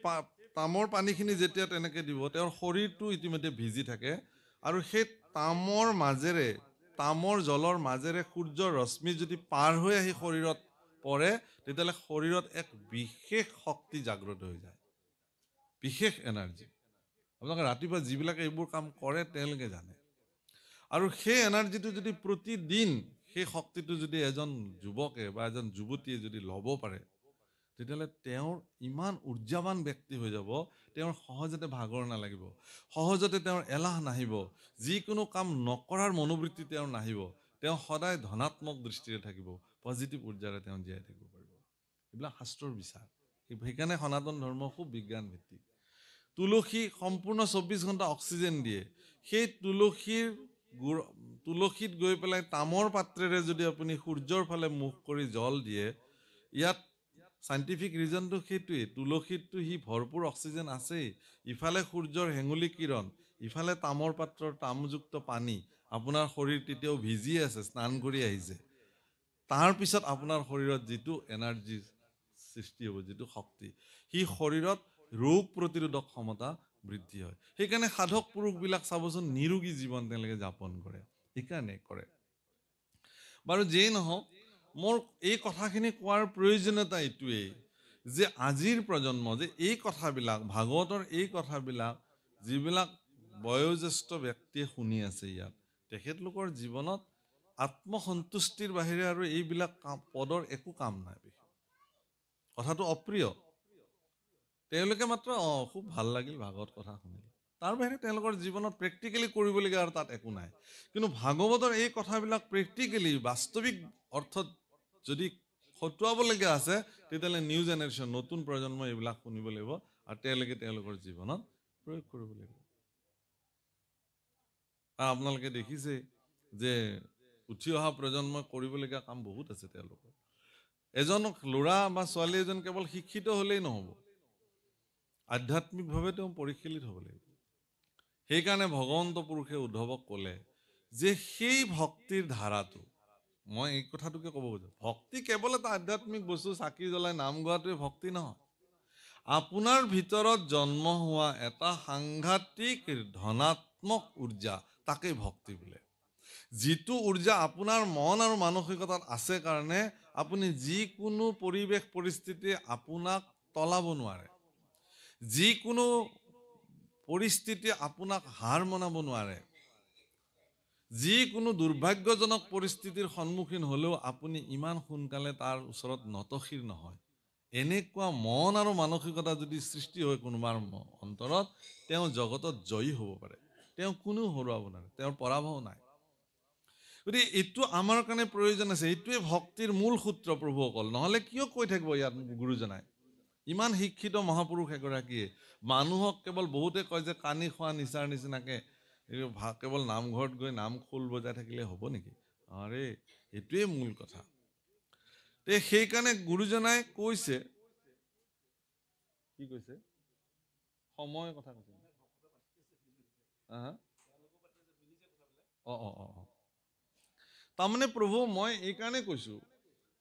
তামৰ পানীখিনি যেতিয়া তেনেকে দিব, তেওঁৰ শৰীৰটো ইতিমধ্যে ভিজি থাকে আৰু সেই তামৰ মাজেৰে, তামৰ জলৰ মাজেৰে সূৰ্যৰ ৰশ্মি যদি পাৰ হৈ আহি শৰীৰত পৰে, তেতিয়াহ'লে শৰীৰত এক বিশেষ শক্তি জাগ্ৰত হৈ যায়, বিশেষ এনাৰ্জি। আপোনালোকে ৰাতিপুৱা যিবিলাকে এইবোৰ কাম কৰে তেওঁলোকে জানে। আৰু সেই এনাৰ্জিটো যদি প্ৰতিদিন, সেই শক্তিটো যদি এজন যুৱকে বা এজন যুৱতীয়ে যদি ল'ব পাৰে, তেতিয়াহ'লে তেওঁৰ ইমান উৰ্জাৱান ব্যক্তি হৈ যাব, তেওঁৰ সহজতে ভাগৰ নালাগিব, সহজতে তেওঁৰ এলাহ নাহিব, যিকোনো কাম নকৰাৰ মনোবৃত্তি তেওঁৰ নাহিব, তেওঁ সদায় ধনাত্মক দৃষ্টিৰে থাকিব, পজিটিভ উৰ্জাৰে তেওঁ জীয়াই থাকিব পাৰিব। এইবিলাক শাস্ত্ৰৰ বিচাৰ। সেইকাৰণে সনাতন ধৰ্ম খুব বিজ্ঞান ভিত্তিক। তুলসী সম্পূৰ্ণ 24 ঘণ্টা অক্সিজেন দিয়ে। সেই তুলসীত গৈ পেলাই তামৰ পাত্ৰেৰে যদি আপুনি সূৰ্যৰ ফালে মুখ কৰি জল দিয়ে, ইয়াত চাইণ্টিফিক ৰিজনটো সেইটোৱেই, তুলসীতটো সি ভৰপূৰ অক্সিজেন আছেই, ইফালে সূৰ্যৰ হেঙুলি কিৰণ, ইফালে তামৰ পাত্ৰৰ তামযুক্ত পানী, আপোনাৰ শৰীৰ তেতিয়াও ভিজি আছে, স্নান কৰি আহিছে। তাৰ পিছত আপোনাৰ শৰীৰত যিটো এনাৰ্জি সৃষ্টি হ'ব, যিটো শক্তি, সি শৰীৰত ৰোগ প্ৰতিৰোধক ক্ষমতা বৃদ্ধি হয়। সেইকাৰণে সাধক পুৰুষবিলাক চাবচোন নিৰোগী জীৱন তেওঁলোকে যাপন কৰে, সেইকাৰণে কৰে। বাৰু যেই নহওক, মোৰ এই কথাখিনি কোৱাৰ প্ৰয়োজনীয়তা এইটোৱেই যে আজিৰ প্ৰজন্ম যে এই কথাবিলাক, ভাগৱতৰ এই কথাবিলাক যিবিলাক বয়োজ্যেষ্ঠ ব্যক্তিয়ে শুনি আছে ইয়াত, তেখেতলোকৰ জীৱনত আত্মসন্তুষ্টিৰ বাহিৰে আৰু এইবিলাক পদৰ একো কাম নাই। কথাটো অপ্ৰিয়, তেওঁলোকে মাত্ৰ খুব ভাল লাগিল ভাগৱত কথা শুনিল, তাৰ বাহিৰে তেওঁলোকৰ জীৱনত প্ৰেক্টিকেলি কৰিবলগীয়া আৰু তাত একো নাই। কিন্তু ভাগৱতৰ এই কথাবিলাক প্ৰেক্টিকেলি বাস্তৱিক অৰ্থত যদি খটুৱাবলগীয়া আছে, তেতিয়াহ'লে নিউ জেনেৰেশ্যন, নতুন প্ৰজন্মই এইবিলাক শুনিব লাগিব আৰু তেওঁলোকে তেওঁলোকৰ জীৱনত প্ৰয়োগ কৰিব লাগিব। আৰু আপোনালোকে দেখিছে যে উঠি অহা প্ৰজন্মই কৰিবলগীয়া কাম বহুত আছে তেওঁলোকৰ। এজন ল'ৰা বা ছোৱালী এজন কেৱল শিক্ষিত হ'লেই নহ'ব, আধ্যাত্মিকভাৱে তেওঁ পৰিশীলিত হ'ব লাগিব। সেইকাৰণে ভগৱন্ত পুৰুষে উদ্ধৱক ক'লে যে সেই ভক্তিৰ ধাৰাটো, মই এই কথাটোকে ক'ব খুজোঁ, ভক্তি কেৱল এটা আধ্যাত্মিক বস্তু, চাকি জ্বলাই নাম গোৱাটোৱে ভক্তি নহয়। আপোনাৰ ভিতৰত জন্ম হোৱা এটা সাংঘাতিক ধনাত্মক উৰ্জা, তাকেই ভক্তি বোলে। যিটো উৰ্জা আপোনাৰ মন আৰু মানসিকতাত আছে কাৰণে আপুনি যিকোনো পৰিৱেশ পৰিস্থিতি আপোনাক তলাব নোৱাৰে, যিকোনো পৰিস্থিতি আপোনাক হাৰ মনাব নোৱাৰে, যিকোনো দুৰ্ভাগ্যজনক পৰিস্থিতিৰ সন্মুখীন হ'লেও আপুনি ইমান সোনকালে তাৰ ওচৰত নতশিৰ নহয়। এনেকুৱা মন আৰু মানসিকতা যদি সৃষ্টি হয় কোনোবাৰ অন্তৰত, তেওঁ জগতত জয়ী হ'ব পাৰে, তেওঁ কোনো হৰুৱাব নোৱাৰে, তেওঁৰ পৰাভৱ নাই। গতিকে এইটো আমাৰ কাৰণে প্ৰয়োজন আছে, এইটোৱে ভক্তিৰ মূল সূত্ৰ প্ৰভুসকল। নহ'লে কিয় কৈ থাকিব ইয়াত গুৰুজনাই, ইমান শিক্ষিত মহাপুৰুষ এগৰাকীয়ে মানুহক কেৱল, বহুতে কয় যে কানি খোৱা নিচাৰ নিচিনাকে কেৱল নামঘৰত গৈ নাম খোল বজাই থাকিলে হ'ব নেকি? আৰে এইটোৱে মূল কথা। সেইকাৰণে গুৰুজনাই কৈছে, কি কৈছে, সময়ৰ কথা কৈছে। তাৰমানে প্ৰভু মই এইকাৰণে কৈছো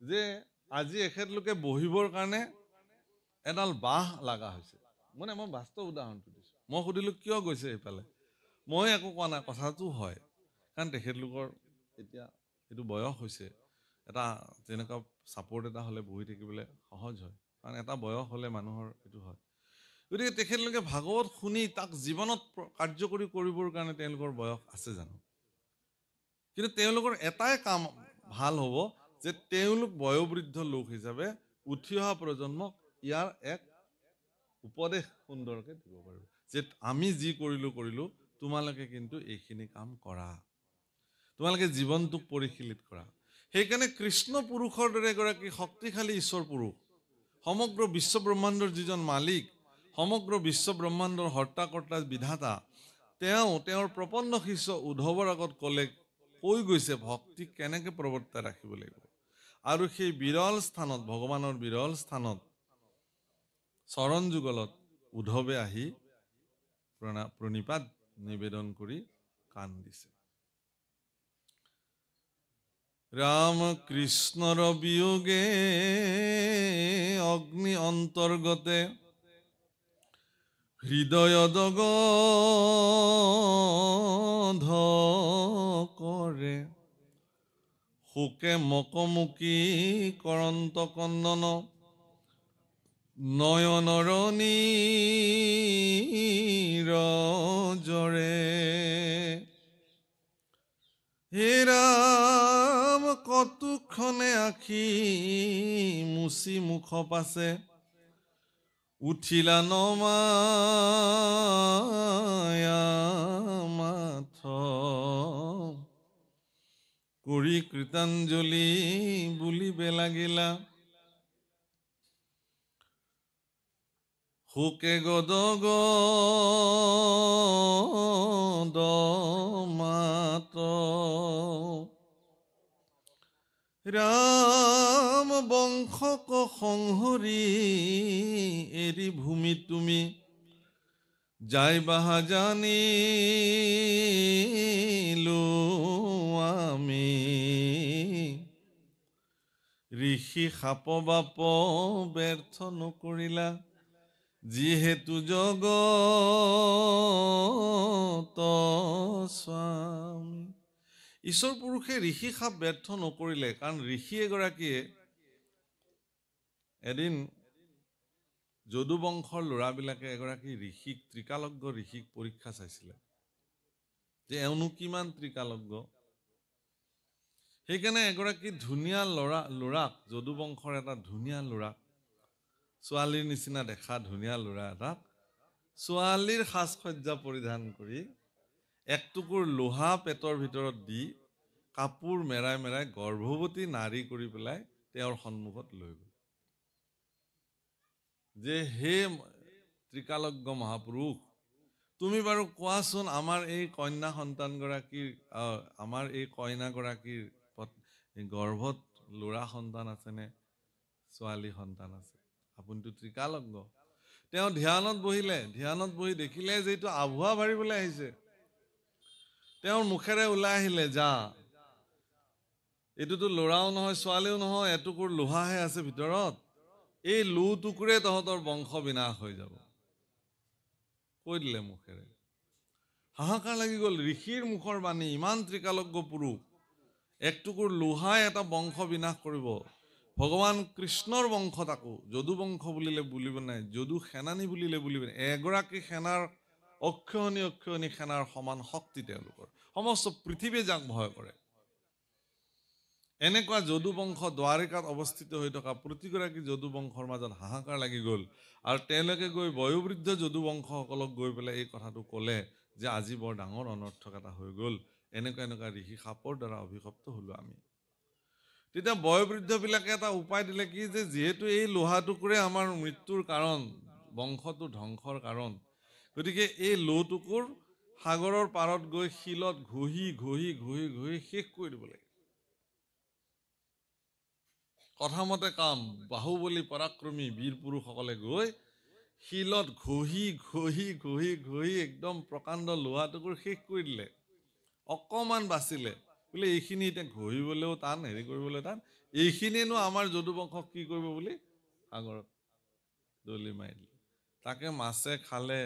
যে আজি এখেতলোকে বহিবৰ কাৰণে এডাল বাঁহ লগা হৈছে। মানে মই বাস্তৱ উদাহৰণটো দিছো। মই সুধিলো কিয় গৈছে এইফালে, মই একো কোৱা নাই, কথাটো হয়। কাৰণ তেখেতলোকৰ এতিয়া এইটো বয়স হৈছে, এটা তেনেকুৱা ছাপৰ্ট এটা হ'লে বহি থাকিবলৈ সহজ হয়, কাৰণ এটা বয়স হ'লে মানুহৰ এইটো হয়। গতিকে তেখেতলোকে ভাগৱত শুনি তাক জীৱনত কাৰ্যকৰী কৰিবৰ কাৰণে তেওঁলোকৰ বয়স আছে জানো? কিন্তু তেওঁলোকৰ এটাই কাম ভাল হ'ব যে তেওঁলোক বয়োবৃদ্ধ লোক হিচাপে উঠি অহা প্ৰজন্মক ইয়াৰ এক উপদেশ সুন্দৰকে দিব পাৰিব যে আমি যি কৰিলো তোমালোকে কিন্তু এইখিনি কাম কৰা, তোমালোকে জীৱনটোক পৰিশীলিত কৰা। সেইকাৰণে কৃষ্ণ পুৰুষৰ দৰে এগৰাকী শক্তিশালী ঈশ্বৰ পুৰুষ, সমগ্ৰ বিশ্ব ব্ৰহ্মাণ্ডৰ যিজন মালিক, সমগ্ৰ বিশ্ব ব্ৰহ্মাণ্ডৰ হৰ্তা-কৰ্তা বিধাতা, তেওঁৰ প্ৰপন্ন শিষ্য উদ্ধৱৰ আগত কৈ গৈছে ভক্তি কেনেকে প্ৰৱৰ্তাই ৰাখিব লাগিব। আৰু সেই বিৰল স্থানত, ভগৱানৰ বিৰল স্থানত চৰণ যুগলত উদ্ধৱে আহি প্ৰণিপাত নিবেদন কৰি কাণ দিছে। ৰাম কৃষ্ণৰ বিয়োগে অগ্নি অন্তৰ্গতে হৃদয় জগধ কৰে, শোকে মকমুকি কৰন্ত কন্দন নয়নৰ নীৰজৰে। হে ৰাম কতোক্ষণে আখি মুচি মুখ পাছে, উঠিলা নমায়া মাথ কৰি কৃতাঞ্জলি বুলিবে লাগিলা, শোকে গদগদ মাত। ৰাম বংশক সংহৰি এৰি ভূমি তুমি, যাই বাহা জানিলো আমি, ঋষি সাপ বাপ ব্যৰ্থ নকৰিলা, যিহেতু জগত স্বামী। ঈশ্বৰ পুৰুষে ঋষি সাপ ব্যৰ্থ নকৰিলে, কাৰণ ঋষি এগৰাকীয়ে এদিন যদু বংশৰ ল'ৰাবিলাকে এগৰাকী ঋষিক, ত্ৰিকালজ্ঞ ঋষিক পৰীক্ষা চাইছিলে যে এওঁনো কিমান ত্ৰিকালজ্ঞ। সেইকাৰণে এগৰাকী ধুনীয়া ল'ৰাক, যদু বংশৰ এটা ধুনীয়া ল'ৰাক, ছোৱালীৰ নিচিনা দেখা ধুনীয়া ল'ৰা এটাক ছোৱালীৰ সাজ সজ্জা পৰিধান কৰি একটুকুৰ লোহা পেটৰ ভিতৰত দি কাপোৰ মেৰাই মেৰাই গৰ্ভৱতী নাৰী কৰি পেলাই তেওঁৰ সন্মুখত লৈ গ'ল যে হে ত্ৰিকালজ্ঞ মহাপুৰুষ, তুমি বাৰু কোৱাচোন আমাৰ এই কন্যা সন্তানগৰাকীৰ, আমাৰ এই কইনাগৰাকীৰ গৰ্ভত ল'ৰা সন্তান আছেনে ছোৱালী সন্তান আছে? আপুনিতো ত্ৰিকালজ্ঞ। তেওঁ ধ্যানত বহিলে, ধ্যানত বহি দেখিলে যে এইটো আভুৱা ভাৰিবলৈ আহিছে। তেওঁৰ মুখেৰে ওলাই আহিলে, যা, এইটোতো ল'ৰাও নহয় ছোৱালীও নহয়, এটুকুৰ লোহাহে আছে ভিতৰত, এই লো টুকুৰে তহঁতৰ বংশ বিনাশ হৈ যাব, কৈ দিলে মুখেৰে। হাহাকাৰ লাগি গ'ল, ঋষিৰ মুখৰ বাণী, ইমান ত্ৰিকালজ্ঞ পুৰুষ, একটুকুৰ লোহাই এটা বংশ বিনাশ কৰিব। ভগৱান কৃষ্ণৰ বংশ, তাকো যদু বংশ বুলিব নাই, যদু সেনানী বুলিব নাই। এগৰাকী সেনাৰ অক্ষয়ণী সেনাৰ সমান শক্তি তেওঁলোকৰ, সমস্ত পৃথিৱীয়ে যাক ভয় কৰে। এনেকুৱা যদু বংশ দ্বাৰিকাত অৱস্থিত হৈ থকা প্ৰতিগৰাকী যদু বংশৰ মাজত হাহাকাৰ লাগি গ'ল। আৰু তেওঁলোকে গৈ বয়োবৃদ্ধ যদু বংশসকলক গৈ পেলাই এই কথাটো ক'লে যে আজি বৰ ডাঙৰ অনৰ্থক এটা হৈ গ'ল, এনেকুৱা ঋষি সাপৰ দ্বাৰা অভিশপ্ত হলো আমি। তেতিয়া বয়োবৃদ্ধবিলাকে এটা উপায় দিলে কি, যে যিহেতু এই লোহা টুকুৰে আমাৰ মৃত্যুৰ কাৰণ, বংশটো ধ্বংসৰ কাৰণ, গতিকে এই লো টুকুৰ সাগৰৰ পাৰত গৈ শিলত ঘঁহি ঘঁহি ঘঁহি ঘঁহি শেষ কৰি দিব লাগে। কথামতে কাম, বাহুবলী পৰাক্ৰমী বীৰ পুৰুষসকলে গৈ শিলত ঘঁহি ঘঁহি ঘঁহি ঘঁহি একদম প্ৰকাণ্ড লোহা টুকুৰ শেষ কৰি দিলে। অকমান বাচিলে, বোলে এইখিনি এতিয়া ঘঁহিবলৈও টান, হেৰি কৰিবলৈ টান, এইখিনিয়েনো আমাৰ যদু বংশক কি কৰিব বুলি সাগৰত দলি মাৰি দিলে। তাকে মাছে খালে,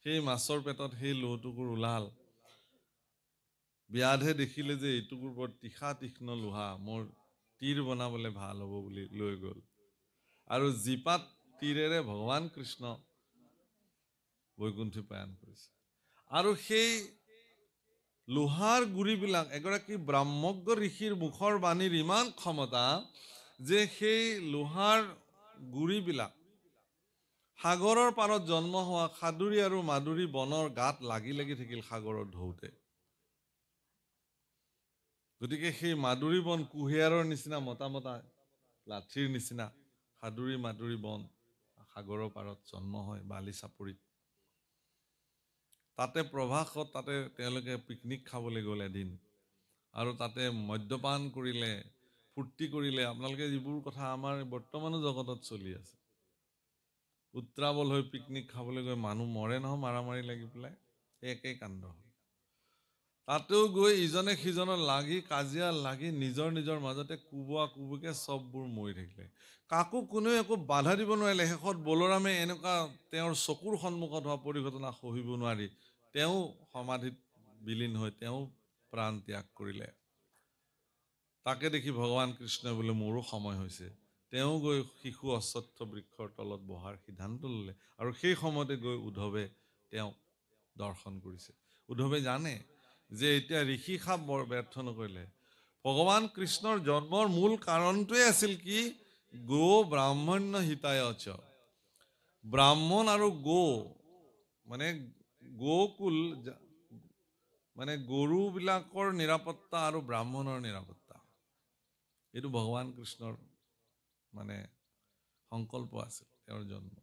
সেই মাছৰ পেটত সেই লোহটুকুৰ ওলাল। ব্যাধে দেখিলে যে এইটুকুৰ বৰ তীক্ষ্ণ লোহা, মোৰ তীৰ বনাবলৈ ভাল হ'ব বুলি লৈ গ'ল। আৰু জীপাত তীৰেৰে ভগৱান কৃষ্ণ বৈকুণ্ঠী প্ৰয়াণ কৰিছে। আৰু সেই লোহাৰ গুৰিবিলাক এগৰাকী ব্ৰাহ্মজ্ঞ ঋষিৰ মুখৰ বাণীৰ ইমান ক্ষমতা যে সেই লোহাৰ গুৰিবিলাক সাগৰৰ পাৰত জন্ম হোৱা সাদুৰী আৰু মাদুৰী বনৰ গাত লাগি লাগি থাকিল সাগৰৰ ঢৌতে। গতিকে সেই মাদুৰী বন কুঁহিয়াৰৰ নিচিনা মতা মতা লাঠিৰ নিচিনা সাদুৰী মাদুৰী বন সাগৰৰ পাৰত জন্ম হয় বালি চাপৰিত। তাতে প্ৰভাসত তাতে তেওঁলোকে পিকনিক খাবলৈ গ'ল এদিন আৰু তাতে মদ্যপান কৰিলে, ফূৰ্তি কৰিলে। আপোনালোকে যিবোৰ কথা আমাৰ বৰ্তমানো জগতত চলি আছে, উত্ৰাৱল হৈ পিকনিক খাবলৈ গৈ মানুহ মৰে নহয় মাৰামাৰি লাগি পেলাই, একেই কাণ্ড হ'ল। তাতেও গৈ ইজনে সিজনৰ লাগি কাজিয়া লাগি নিজৰ নিজৰ মাজতে কোবোৱা কোবোকে চববোৰ মৰি থাকিলে। কাকো কোনেও একো বাধা দিব নোৱাৰিলে। শেষত বলোৰামে এনেকুৱা তেওঁৰ চকুৰ সন্মুখত হোৱা পৰিঘটনা সহিব নোৱাৰি তেওঁ সমাধিত বিলীন হৈ তেওঁ প্ৰাণ ত্যাগ কৰিলে। তাকে দেখি ভগৱান কৃষ্ণই বোলে মোৰো সময় হৈছে, তেওঁ গৈ শিশু অশ্বত্থ বৃক্ষৰ তলত বহাৰ সিদ্ধান্ত ল'লে আৰু সেই সময়তে গৈ উদ্ধৱে তেওঁক দৰ্শন কৰিছে। উদ্ধৱে জানে যে এতিয়া ঋষি সাপ বৰ ব্যৰ্থ নকৰিলে। ভগৱান কৃষ্ণৰ জন্মৰ মূল কাৰণটোৱে আছিল কি? গো ব্ৰাহ্মণ্য হিতায়চ। ব্ৰাহ্মণ আৰু গো মানে গোকুল মানে গৰুবিলাকৰ নিৰাপত্তা আৰু ব্ৰাহ্মণৰ নিৰাপত্তা, এইটো ভগৱান কৃষ্ণৰ মানে সংকল্প আছিল তেওঁৰ জন্ম।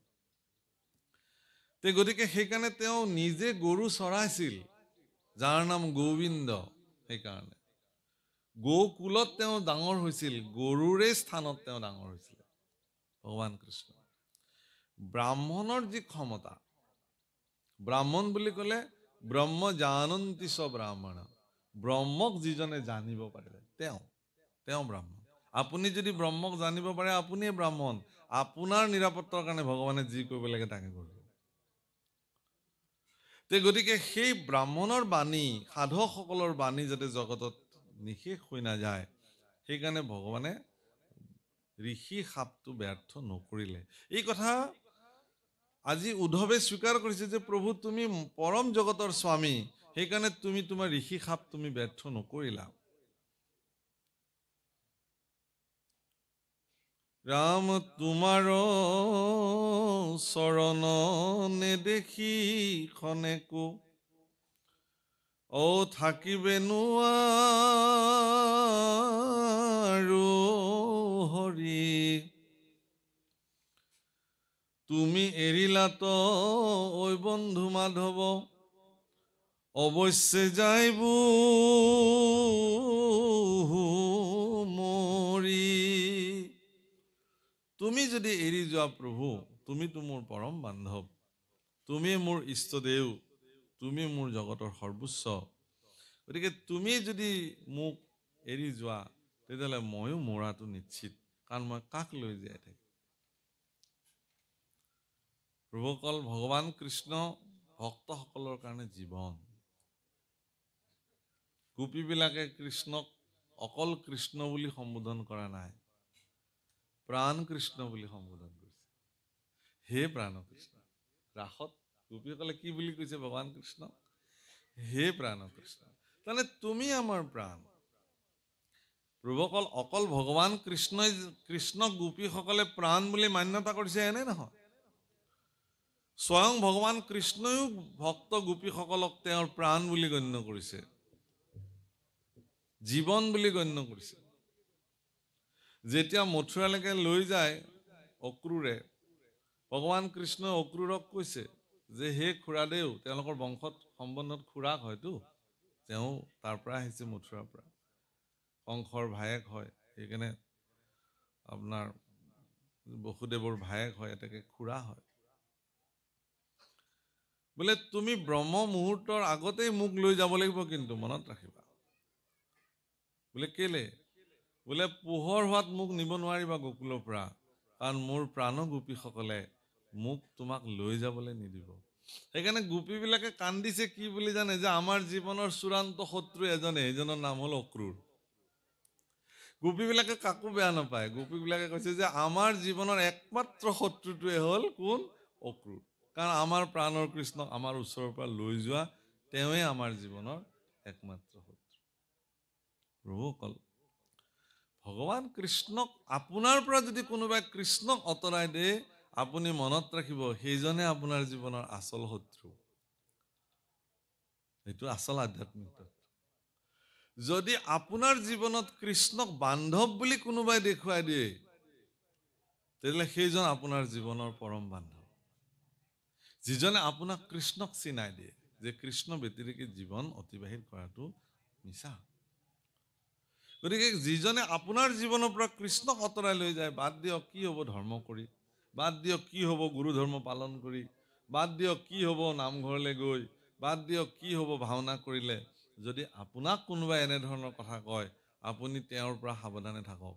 গতিকে সেইকাৰণে তেওঁ নিজে গৰু চৰাইছিল, যাৰ নাম গোবিন্দ। সেইকাৰণে গোকুলত তেওঁ ডাঙৰ হৈছিল, গৰুৰে স্থানত তেওঁ ডাঙৰ হৈছিল ভগৱান কৃষ্ণ। ব্ৰাহ্মণৰ যি ক্ষমতা, ব্ৰাহ্মণ বুলি ক'লে ব্ৰহ্ম জানন্তি চ ব্ৰাহ্মণ, ব্ৰহ্মক যিজনে জানিব পাৰে তেওঁ ব্ৰাহ্মণ। আপুনি যদি ব্ৰহ্মক জানিব পাৰে আপুনিয়ে ব্ৰাহ্মণ। আপোনাৰ নিৰাপত্তাৰ কাৰণে ভগৱানে যি কৰিব লাগে তাকে কৰিব। গতিকে সেই ব্ৰাহ্মণৰ বাণী, সাধকসকলৰ বাণী যাতে জগতত নিশেষ হৈ নাযায়, সেইকাৰণে ভগৱানে ঋষি সাপটো ব্যৰ্থ নকৰিলে। এই কথা আজি উদ্ধৱে স্বীকাৰ কৰিছে যে প্ৰভু তুমি পৰম জগতৰ স্বামী, সেইকাৰণে তুমি তোমাৰ ঋষি সাপ তুমি ব্যৰ্থ নকৰিলা। ৰাম তোমাৰ চৰণ নেদেখি খনেকো থাকিবে নোৱাৰো হৰি, তুমি এৰিলাত ঐ বন্ধু মাধৱ অৱশ্যে যাইব মৰি। তুমি যদি এৰি যোৱা প্ৰভু, তুমিতো মোৰ পৰম বান্ধৱ, তুমি মোৰ ইষ্টদেউ, তুমি মোৰ জগতৰ সৰ্বোচ্চ। গতিকে তুমি যদি মোক এৰি যোৱা তেতিয়াহ'লে ময়ো মৰাটো নিশ্চিত, কাৰণ মই কাক লৈ জীয়াই থাকিম। প্ৰভুসকল, ভগৱান কৃষ্ণ ভক্তসকলৰ কাৰণে জীৱন। গোপীবিলাকে কৃষ্ণক অকল কৃষ্ণ বুলি সম্বোধন কৰা নাই, প্ৰাণ কৃষ্ণ বুলি সম্বোধন কৰিছে। হে প্ৰাণ কৃষ্ণ। ৰাসত গোপীসকলে কি বুলি কৈছে ভগৱান কৃষ্ণ? হে প্ৰাণ কৃষ্ণ। তাৰমানে তুমি আমাৰ প্ৰাণ। প্ৰভুসকল, অকল ভগৱান কৃষ্ণক গোপীসকলে প্ৰাণ বুলি মান্যতা কৰিছে এনে নহয়, স্বয়ং ভগৱান কৃষ্ণইও ভক্ত গোপীসকলক তেওঁৰ প্ৰাণ বুলি গণ্য কৰিছে, জীৱন বুলি গণ্য কৰিছে। যেতিয়া মথুৰালৈকে লৈ যায় অক্ৰূৰে, ভগৱান কৃষ্ণই অক্ৰূৰক কৈছে যে হে খুৰাদেউ, তেওঁলোকৰ বংশত সম্বন্ধত খুৰাক হয়তো, তেওঁ তাৰ পৰা আহিছে মথুৰাৰ পৰা, কংসৰ ভায়েক হয়, সেইকাৰণে আপোনাৰ বসুদেৱৰ ভায়েক হয়, এতেকে খুৰা হয়। বোলে তুমি ব্ৰহ্ম মুহূৰ্তৰ আগতেই মোক লৈ যাব লাগিব, কিন্তু মনত ৰাখিবা। বোলে কেলে? বোলে পোহৰ হোৱাত মোক নিব নোৱাৰিবা গোকুলৰ পৰা, কাৰণ মোৰ প্ৰাণ গোপীসকলে মোক তোমাক লৈ যাবলৈ নিদিব। সেইকাৰণে গোপীবিলাকে কান্দিছে কি বুলি জানে? যে আমাৰ জীৱনৰ চূড়ান্ত শত্ৰু এজনে, সেইজনৰ নাম হ'ল অক্ৰূৰ। গোপীবিলাকে কাকো বেয়া নাপায়, গোপীবিলাকে কৈছে যে আমাৰ জীৱনৰ একমাত্ৰ শত্ৰুটোৱে হ'ল কোন? অক্ৰূৰ। কাৰণ আমাৰ প্ৰাণৰ কৃষ্ণক আমাৰ ওচৰৰ পৰা লৈ যোৱা তেওঁৱে আমাৰ জীৱনৰ একমাত্ৰ শত্ৰু। প্ৰভুসকল, ভগৱান কৃষ্ণক আপোনাৰ পৰা যদি কোনোবাই কৃষ্ণক আঁতৰাই দিয়ে, আপুনি মনত ৰাখিব সেইজনে আপোনাৰ জীৱনৰ আচল শত্ৰু। এইটো আচল আধ্যাত্মিক তত্ত্ব। যদি আপোনাৰ জীৱনত কৃষ্ণক বান্ধৱ বুলি কোনোবাই দেখুৱাই দিয়ে, তেতিয়াহ'লে সেইজন আপোনাৰ জীৱনৰ পৰম বান্ধৱ। যিজনে আপোনাক কৃষ্ণক চিনাই দিয়ে যে কৃষ্ণ ব্যতিৰেকে জীৱন অতিবাহিত কৰাটো মিছা। গতিকে যিজনে আপোনাৰ জীৱনৰ পৰা কৃষ্ণক আঁতৰাই লৈ যায়, বাদ দিয়ক কি হ'ব ধৰ্ম কৰি, বাদ দিয়ক কি হ'ব গুৰু ধৰ্ম পালন কৰি, বাদ দিয়ক কি হ'ব নামঘৰলৈ গৈ, বাদ দিয়ক কি হ'ব ভাওনা কৰিলে, যদি আপোনাক কোনোবাই এনেধৰণৰ কথা কয়, আপুনি তেওঁৰ পৰা সাৱধানে থাকক।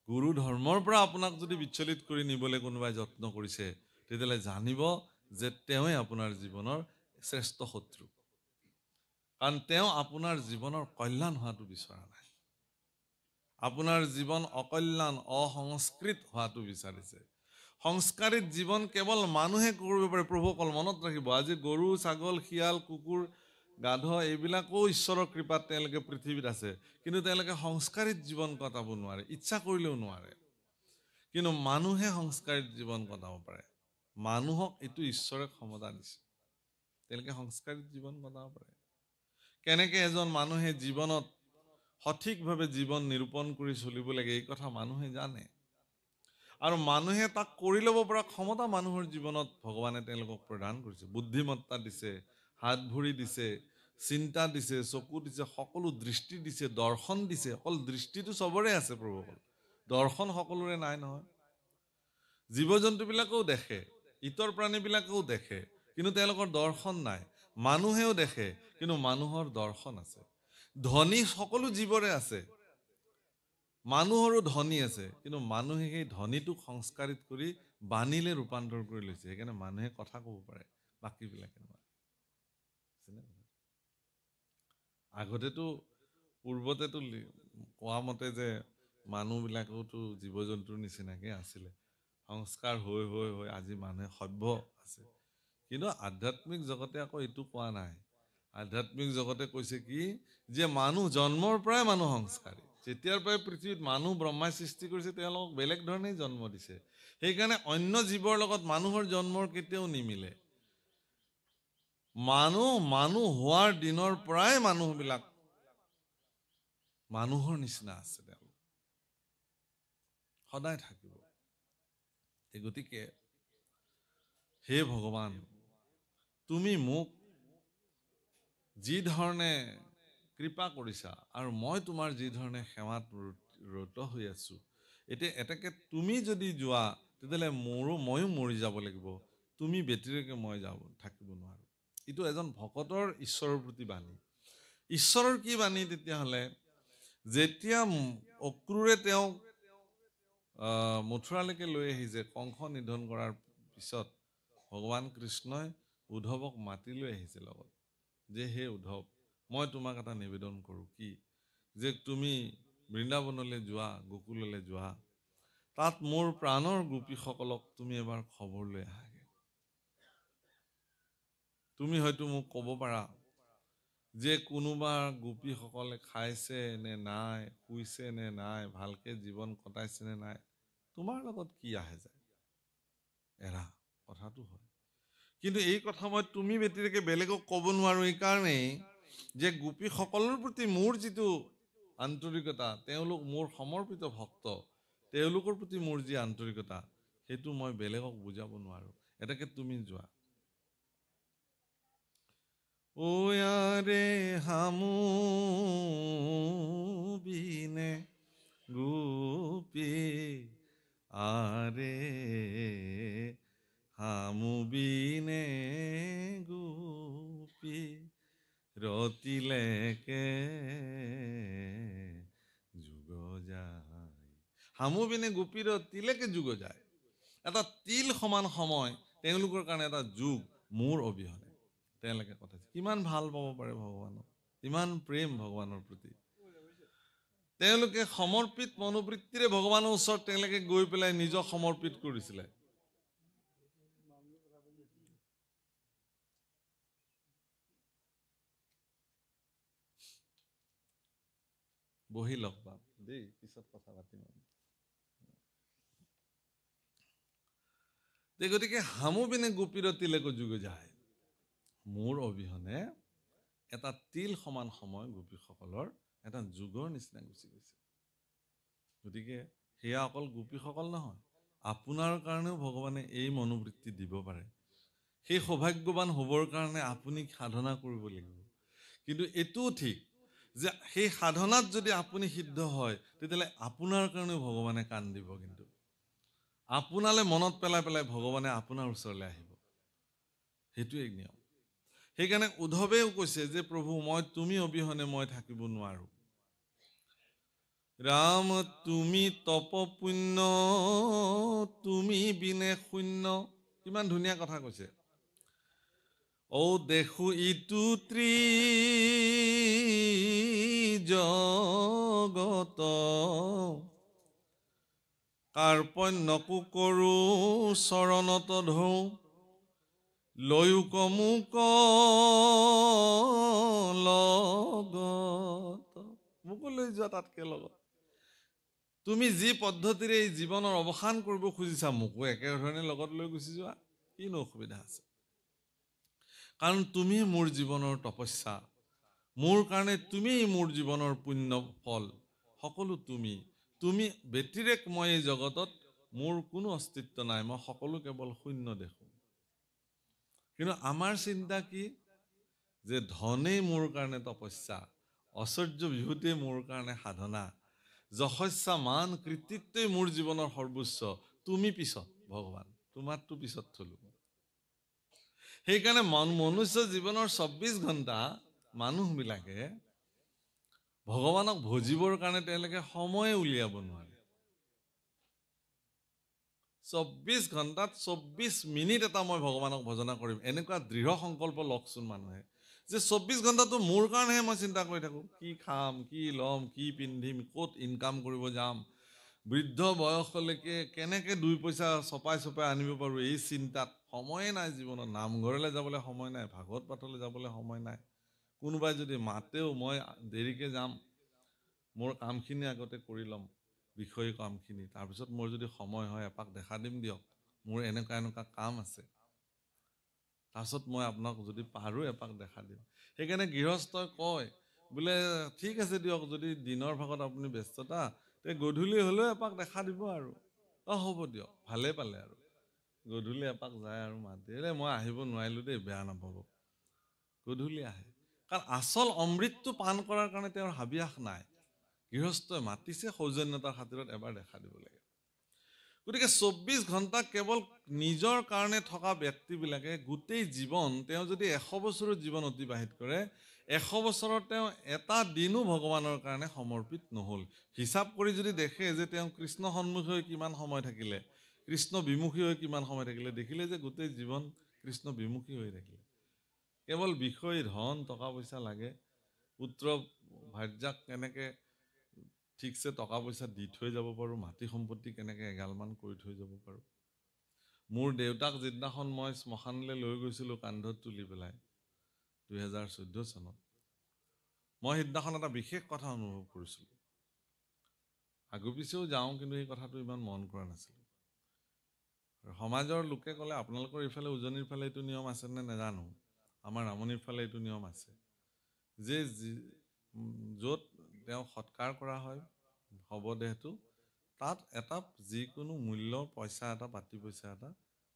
গুৰু ধৰ্মৰ পৰা আপোনাক যদি বিচলিত কৰি নিবলৈ কোনোবাই যত্ন কৰিছে, তেতিয়াহ'লে জানিব যে তেওঁৱে আপোনাৰ জীৱনৰ শ্ৰেষ্ঠ শত্ৰু। কাৰণ তেওঁ আপোনাৰ জীৱনৰ কল্যাণ হোৱাটো বিচৰা নাই। আপোনাৰ জীৱন অকল্যাণ অসংস্কৃত হোৱাটো বিচাৰিছে। সংস্কাৰিত জীৱন কেৱল মানুহে কৰিব পাৰে। প্ৰভুসকল মনত ৰাখিব, আজি গৰু ছাগল শিয়াল কুকুৰ গাধ এইবিলাকো ঈশ্বৰৰ কৃপাত তেওঁলোকে পৃথিৱীত আছে, কিন্তু তেওঁলোকে সংস্কাৰিত জীৱন কটাব নোৱাৰে, ইচ্ছা কৰিলেও নোৱাৰে। কিন্তু মানুহে সংস্কাৰিত জীৱন কটাব পাৰে। মানুহক এইটো ঈশ্বৰে ক্ষমতা দিছে, তেওঁলোকে সংস্কাৰিত জীৱন কটাব পাৰে। কেনেকে এজন মানুহে জীৱনত সঠিকভাৱে জীৱন নিৰূপণ কৰি চলিব লাগে এই কথা মানুহে জানে, আৰু মানুহে তাক কৰি ল'ব পৰা ক্ষমতা মানুহৰ জীৱনত ভগৱানে তেওঁলোকক প্ৰদান কৰিছে। বুদ্ধিমত্তা দিছে, হাত ভৰি দিছে, চিন্তা দিছে, চকু দিছে, সকলো দৃষ্টি দিছে, দৰ্শন দিছে। অকল দৃষ্টিটো চবৰে আছে প্ৰভুসকল, দৰ্শন সকলোৰে নাই নহয়। জীৱ জন্তুবিলাকেও দেখে, ইতৰ প্ৰাণীবিলাকেও দেখে, কিন্তু তেওঁলোকৰ দৰ্শন নাই। মানুহেও দেখে, কিন্তু মানুহৰ দৰ্শন আছে। ধনী সকলো জীৱৰে আছে, মানুহৰো ধনী আছে, কিন্তু মানুহে সেই ধনীটোক সংস্কাৰিত কৰি বাণীলে ৰূপান্তৰ কৰি লৈছে। সেইকাৰণে মানুহে কথা ক'ব পাৰে, বাকীবিলাকে নোৱাৰে। আগতেতো পূৰ্বতেতো কোৱা মতে যে মানুহবিলাকেওতো জীৱ জন্তুৰ নিচিনাকে আছিলে, সংস্কাৰ হৈ হৈ হৈ আজি মানুহে সভ্য আছে। কিন্তু আধ্যাত্মিক জগতে আকৌ এইটো কোৱা নাই। আধ্যাত্মিক জগতে কৈছে কি, যে মানুহ জন্মৰ পৰাই মানুহ সংস্কাৰী। যেতিয়াৰ পৰাই পৃথিৱীত মানুহ ব্ৰহ্মাই সৃষ্টি কৰিছে, তেওঁলোকক বেলেগ ধৰণেই জন্ম দিছে। সেইকাৰণে অন্য জীৱৰ লগত মানুহৰ জন্মৰ কেতিয়াও নিমিলে। মানুহ হোৱাৰ দিনৰ পৰাই মানুহবিলাক মানুহৰ নিচিনা আছে, তেওঁলোক সদায় থাকিব। গতিকে হে ভগৱান, তুমি মোক যি ধৰণে কৃপা কৰিছা আৰু মই তোমাৰ যি ধৰণে সেৱাত ৰত হৈ আছো, এতিয়া এটাকে তুমি যদি যোৱা তেতিয়াহ'লে ময়ো মৰি যাব লাগিব। তুমি ব্যতিৰেকে মই থাকিব নোৱাৰো। এইটো এজন ভকতৰ ঈশ্বৰৰ প্ৰতি বাণী। ঈশ্বৰৰ কি বাণী তেতিয়াহ'লে? যেতিয়া অক্ৰূৰে তেওঁক মথুৰালৈকে লৈ আহিছে, কংস নিধন কৰাৰ পিছত ভগৱান কৃষ্ণই উদ্ধৱক মাতি লৈ আহিছে লগত, যে হে উদ্ধৱ, মই তোমাক এটা নিবেদন কৰোঁ, কি যে তুমি বৃন্দাবনলৈ যোৱা, গোকুললৈ যোৱা, তাত মোৰ প্ৰাণৰ গোপীসকলক তুমি এবাৰ খবৰ লৈ আহাগে। তুমি হয়তো মোক ক'ব পাৰা যে কোনোবা গোপীসকলে খাইছে নে নাই, শুইছে নে নাই, ভালকে জীৱন কটাইছে নে নাই, তোমাৰ লগত কি আহে যায়, এৰা কথাটো হয়। কিন্তু এই কথা মই তুমি ব্যতিৰেকে বেলেগক ক'ব নোৱাৰো, এইকাৰণেই যে গোপীসকলৰ প্ৰতি মোৰ যিটো আন্তৰিকতা, তেওঁলোক মোৰ সমৰ্পিত ভক্ত, তেওঁলোকৰ প্ৰতি মোৰ যি আন্তৰিকতা, সেইটো মই বেলেগক বুজাব নোৱাৰো। এটাকে তুমি যোৱা। ওয়াৰে হামু বিনে গোপী, আৰে হামু বিনে গোপী, ৰতিলেকে যুগ যায়। হামু বিনে গোপী ৰতিলেকে যুগ যায়। এটা তিল সমান সময় তেওঁলোকৰ কাৰণে এটা যুগ মোৰ অবিহনে। তেওঁলোকে কথা কিমান ভাল পাব পাৰে ভগৱানক, ইমান প্ৰেম ভগৱানৰ প্ৰতি। তেওঁলোকে সমৰ্পিত মনোবৃত্তিৰে ভগৱানৰ ওচৰত তেওঁলোকে গৈ পেলাই নিজক সমৰ্পিত কৰিছিলে। বহি লওক বাপ দেই, পিছত কথা পাতিম। গতিকে হামু পিনে গোপীৰ তিলেক যুগ যায়, মোৰ অবিহনে এটা তিল সমান সময় গোপীসকলৰ এটা যুগৰ নিচিনা গুচি গৈছে। গতিকে সেয়া অকল গোপীসকল নহয়, আপোনাৰ কাৰণেও ভগৱানে এই মনোবৃত্তি দিব পাৰে। সেই সৌভাগ্যৱান হ'বৰ কাৰণে আপুনি সাধনা কৰিব লাগিব। কিন্তু এইটোও ঠিক যে সেই সাধনাত যদি আপুনি সিদ্ধ হয়, তেতিয়াহ'লে আপোনাৰ কাৰণেও ভগৱানে কাণ দিব। কিন্তু আপোনালৈ মনত পেলাই পেলাই ভগৱানে আপোনাৰ ওচৰলৈ আহিব, সেইটোৱেই নিয়ম। সেইকাৰণে উদ্ধৱেও কৈছে যে প্ৰভু তুমি অবিহনে মই থাকিব নোৱাৰো। ৰাম তুমি তপ পুণ্য, তুমি বিনে শূন্য। কিমান ধুনীয়া কথা কৈছে। দেখো ইটো জগত, কাৰ্পণ্যকো কৰো চৰণত ধৌ, লৈক মোক লগত। মোকো লৈ যোৱা তাতকে লগত। তুমি যি পদ্ধতিৰে এই জীৱনৰ অৱসান কৰিব খুজিছা, মোকো একেধৰণে লগত লৈ গুচি যোৱা, কিনো অসুবিধা আছে। কাৰণ তুমি মোৰ জীৱনৰ তপস্যা, মোৰ কাৰণে তুমি মোৰ জীৱনৰ পুণ্য ফল, সকলো তুমি ব্যতিৰেক মই এই জগতত মোৰ কোনো অস্তিত্ব নাই, মই সকলো কেৱল শূন্য দেখো। কিন্তু আমাৰ চিন্তা কি যে ধনেই মোৰ কাৰণে তপস্যা, ঐশ্বৰ্য বিভূতিয়ে মোৰ কাৰণে সাধনা, যশস্যা মান কৃতিত্বই মোৰ জীৱনৰ সৰ্বোচ্চ, তুমি পিছত ভগৱান, তোমাৰটো পিছত থলো। সেইকাৰণে মনুষ্য জীৱনৰ 24 ঘণ্টা মানুহবিলাকে ভগৱানক ভজিবৰ কাৰণে তেওঁলোকে সময় উলিয়াব নোৱাৰে। 24 ঘণ্টাত 24 মিনিট এটা মই ভগৱানক ভজনা কৰিম, এনেকুৱা দৃঢ় সংকল্প লওকচোন মানুহে। যে 24 ঘণ্টাটো মোৰ কাৰণেহে মই চিন্তা কৰি থাকো, কি খাম, কি ল'ম, কি পিন্ধিম, ক'ত ইনকাম কৰিব যাম, বৃদ্ধ বয়সলৈকে কেনেকে 2 পইচা চপাই আনিব পাৰো, এই চিন্তাত সময়ে নাই জীৱনত। নামঘৰলৈ যাবলৈ সময় নাই, ভাগৱত পাঠলৈ যাবলৈ সময় নাই। কোনোবাই যদি মাতেও মই দেৰিকে যাম, মোৰ কামখিনি আগতে কৰি ল'ম, বিষয় কামখিনি, তাৰপিছত মোৰ যদি সময় হয় এপাক দেখা দিম দিয়ক, মোৰ এনেকুৱা কাম আছে, তাৰপিছত মই আপোনাক যদি পাৰো এপাক দেখা দিম। সেইকাৰণে গৃহস্থই কয় বোলে ঠিক আছে দিয়ক, যদি দিনৰ ভাগত আপুনি ব্যস্ততা, তে গধূলি হ'লেও এপাক দেখা দিব আৰু। হ'ব দিয়ক, ভালে পালে আৰু গধূলি এপাক যায় আৰু মাতিলে, মই আহিব নোৱাৰিলো দেই, বেয়া নাপাব। গধূলি আহে, কাৰণ আচল অমৃতটো পান কৰাৰ কাৰণে তেওঁৰ হাবিয়াস নাই। গৃহস্থই মাতিছে, সৌজন্যতাৰ খাতিৰত এবাৰ দেখা দিব লাগে। গতিকে 24 ঘণ্টা কেৱল নিজৰ কাৰণে থকা ব্যক্তিবিলাকে গোটেই জীৱন, তেওঁ যদি 100 বছৰৰ জীৱন অতিবাহিত কৰে, 100 বছৰত তেওঁ এটা দিনো ভগৱানৰ কাৰণে সমৰ্পিত নহল। হিচাপ কৰি যদি দেখে যে তেওঁ কৃষ্ণ সন্মুখী হৈ কিমান সময় থাকিলে, কৃষ্ণ বিমুখী হৈ কিমান সময় থাকিলে, দেখিলে যে গোটেই জীৱন কৃষ্ণ বিমুখী হৈ থাকিলে। কেৱল বিষয়, ধন, টকা পইচা লাগে, পুত্ৰ ভাৰ্যাক কেনেকে ঠিকছে টকা পইচা দি থৈ যাব পাৰো, মাটি সম্পত্তি কেনেকে এগালমান কৰি থৈ যাব পাৰো। মোৰ দেউতাক যিদিনাখন মই শ্মশানলৈ লৈ গৈছিলো কান্ধত তুলি পেলাই 2014 চনত, মই সিদিনাখন এটা বিশেষ কথা অনুভৱ কৰিছিলো। আগু পিছেও যাওঁ, কিন্তু এই কথাটো ইমান মন কৰা নাছিলো। সমাজৰ লোকে ক'লে আপোনালোকৰ ইফালে উজনিৰ ফালে এইটো নিয়ম আছে নে নাজানো, আমাৰ নামনিৰ ফালে এইটো নিয়ম আছে যে য'ত তেওঁ সৎকাৰ কৰা হয় শৱদেহটো, তাত এটা যিকোনো মূল্য পইচা এটা, পাতি পইচা এটা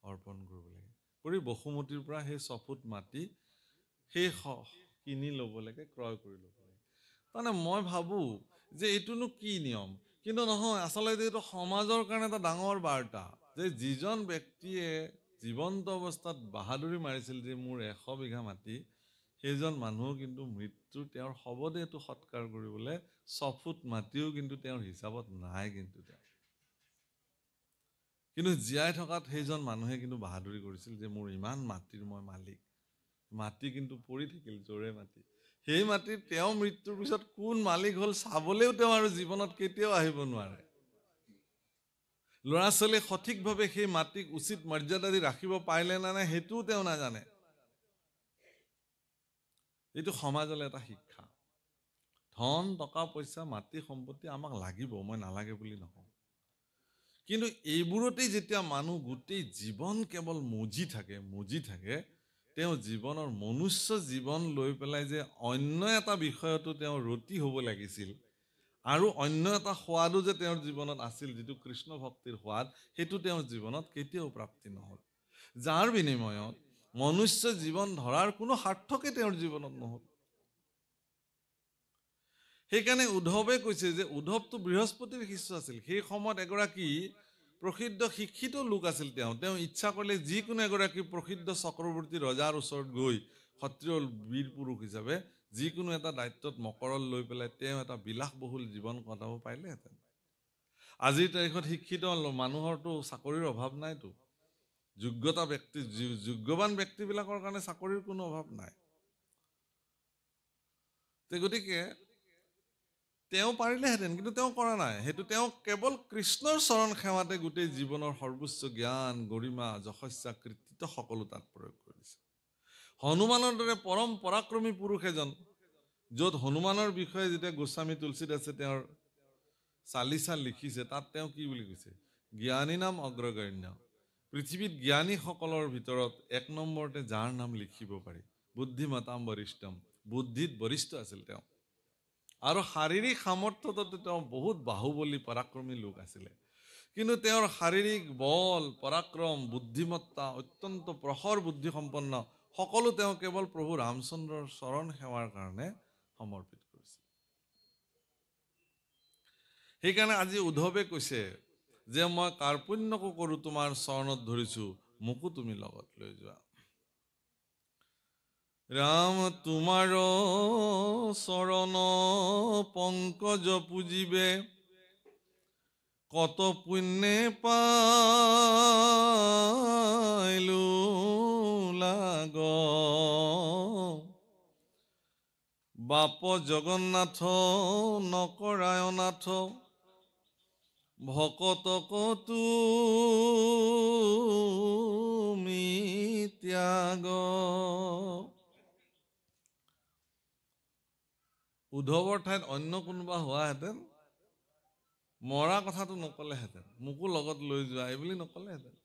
অৰ্পণ কৰিব লাগে। কৰি বসুমতীৰ পৰা সেই 6 ফুট মাটি সেই কিনি ল'ব লাগে, ক্ৰয় কৰি ল'ব লাগে। তাৰমানে মই ভাবো যে এইটোনো কি নিয়ম, কিন্তু নহয়, আচলতে এইটো সমাজৰ কাৰণে এটা ডাঙৰ বাৰ্তা যে যিজন ব্যক্তিয়ে জীৱন্ত অৱস্থাত বাহাদুৰি মাৰিছিল যে মোৰ 100 বিঘা মাটি, সেইজন মানুহ কিন্তু মৃত্যুৰ তেওঁৰ শৱদেহটো সৎকাৰ কৰিবলৈ 6 ফুট মাটিও কিন্তু তেওঁৰ হিচাপত নাই। কিন্তু জীয়াই থকাত সেইজন মানুহে কিন্তু বাহাদুৰি কৰিছিল যে মোৰ ইমান মাটিৰ মই মালিক। মাটি কিন্তু পৰি থাকিল, জোৰে মাটি। সেই মাটিৰ তেওঁ মৃত্যুৰ পিছত কোন মালিক হ'ল চাবলৈও তেওঁ আৰু জীৱনত কেতিয়াও আহিব নোৱাৰে। ল'ৰা ছোৱালীয়ে সঠিকভাৱে সেই মাটিক উচিত মৰ্যাদা দি ৰাখিব পাৰিলে নে নাই সেইটোও তেওঁ নাজানে। এইটো সমাজলৈ এটা শিক্ষা। ধন টকা পইচা মাটি সম্পত্তি আমাক লাগিব, মই নালাগে বুলি নকওঁ। কিন্তু এইবোৰতেই যেতিয়া মানুহ গোটেই জীৱন কেৱল মজি থাকে, তেওঁ জীৱনৰ মনুষ্য জীৱন লৈ পেলাই যে অন্য এটা বিষয়তো তেওঁ ৰতি হ'ব লাগিছিল, আৰু অন্য এটা সোৱাদো যে তেওঁৰ জীৱনত আছিল, যিটো কৃষ্ণ ভক্তিৰ সোৱাদ, সেইটো তেওঁৰ জীৱনত কেতিয়াও প্ৰাপ্তি নহ'ল। যাৰ বিনিময়ত মনুষ্য জীৱন ধৰাৰ কোনো সাৰ্থকে তেওঁৰ জীৱনত নহ'ল। সেইকাৰণে উদ্ধৱে কৈছে যে উদ্ধৱটো বৃহস্পতিৰ শিষ্য আছিল। সেই সময়ত এগৰাকী প্ৰসিদ্ধ শিক্ষিত লোক আছিল। তেওঁ ইচ্ছা কৰিলে যিকোনো এগৰাকী প্ৰসিদ্ধ চক্ৰৱৰ্তী ৰজাৰ ওচৰত গৈ ক্ষত্ৰিয় বীৰ পুৰুষ হিচাপে যিকোনো এটা দায়িত্বত মকৰল লৈ পেলাই তেওঁ এটা বিলাসবহুল জীৱন কটাব পাৰিলেহেঁতেন। আজিৰ তাৰিখত শিক্ষিত মানুহৰতো চাকৰিৰ অভাৱ নাইতো। যোগ্যৱান ব্যক্তিবিলাকৰ কাৰণে চাকৰিৰ কোনো অভাৱ নাই। গতিকে তেওঁ পাৰিলেহেঁতেন, কিন্তু তেওঁ কৰা নাই। সেইটো তেওঁ কেৱল কৃষ্ণৰ চৰণ সেৱাতে গোটেই জীৱনৰ সৰ্বোচ্চ জ্ঞান, গৰিমা, যশস্যা, কৃতিত্ব সকলো তাত প্ৰয়োগ কৰিছে। হনুমানৰ দৰে পৰম পৰাক্ৰমী পুৰুষ এজন, য'ত হনুমানৰ বিষয়ে যেতিয়া গোস্বামী তুলসীদাসে তেওঁৰ চালিচা লিখিছে, তাত তেওঁ কি বুলি কৈছে? জ্ঞানী নাম অগ্ৰগণ্য। পৃথিৱীত জ্ঞানীসকলৰ ভিতৰত 1 নম্বৰতে যাৰ নাম লিখিব পাৰি, বুদ্ধিমতাম বৰিষ্ঠম, বুদ্ধিত বৰিষ্ঠ আছিল তেওঁ। আৰু শাৰীৰিক সামৰ্থ্যতো তেওঁ বহুত বাহুবলী পৰাক্ৰমী লোক আছিলে। কিন্তু তেওঁৰ শাৰীৰিক বল, পৰাক্ৰম, বুদ্ধিমত্তা, অত্যন্ত প্ৰখৰ বুদ্ধিসম্পন্ন সকলো তেওঁ কেৱল প্ৰভু ৰামচন্দ্ৰৰ চৰণ সেৱাৰ কাৰণে সমৰ্পিত কৰিছিল। সেইকাৰণে আজি উদ্ধৱে কৈছে যে মই কাৰ্পণ্যকো কৰো তোমাৰ চৰণত ধৰিছো, মোকো তুমি লগত লৈ যোৱা। ৰাম তোমাৰ চৰণ পংকজ পুজিবে, কত পুণ্যে পাইলো লাগ। বাপ জগন্নাথ নকৰায়নাথ, ভকতক তুমি ত্যাগ। উদ্ধৱৰ ঠাইত অন্য কোনোবা হোৱাহেঁতেন মৰা কথাটো নকলেহেঁতেন, মোকো লগত লৈ যোৱা এই বুলি নকলেহেঁতেন।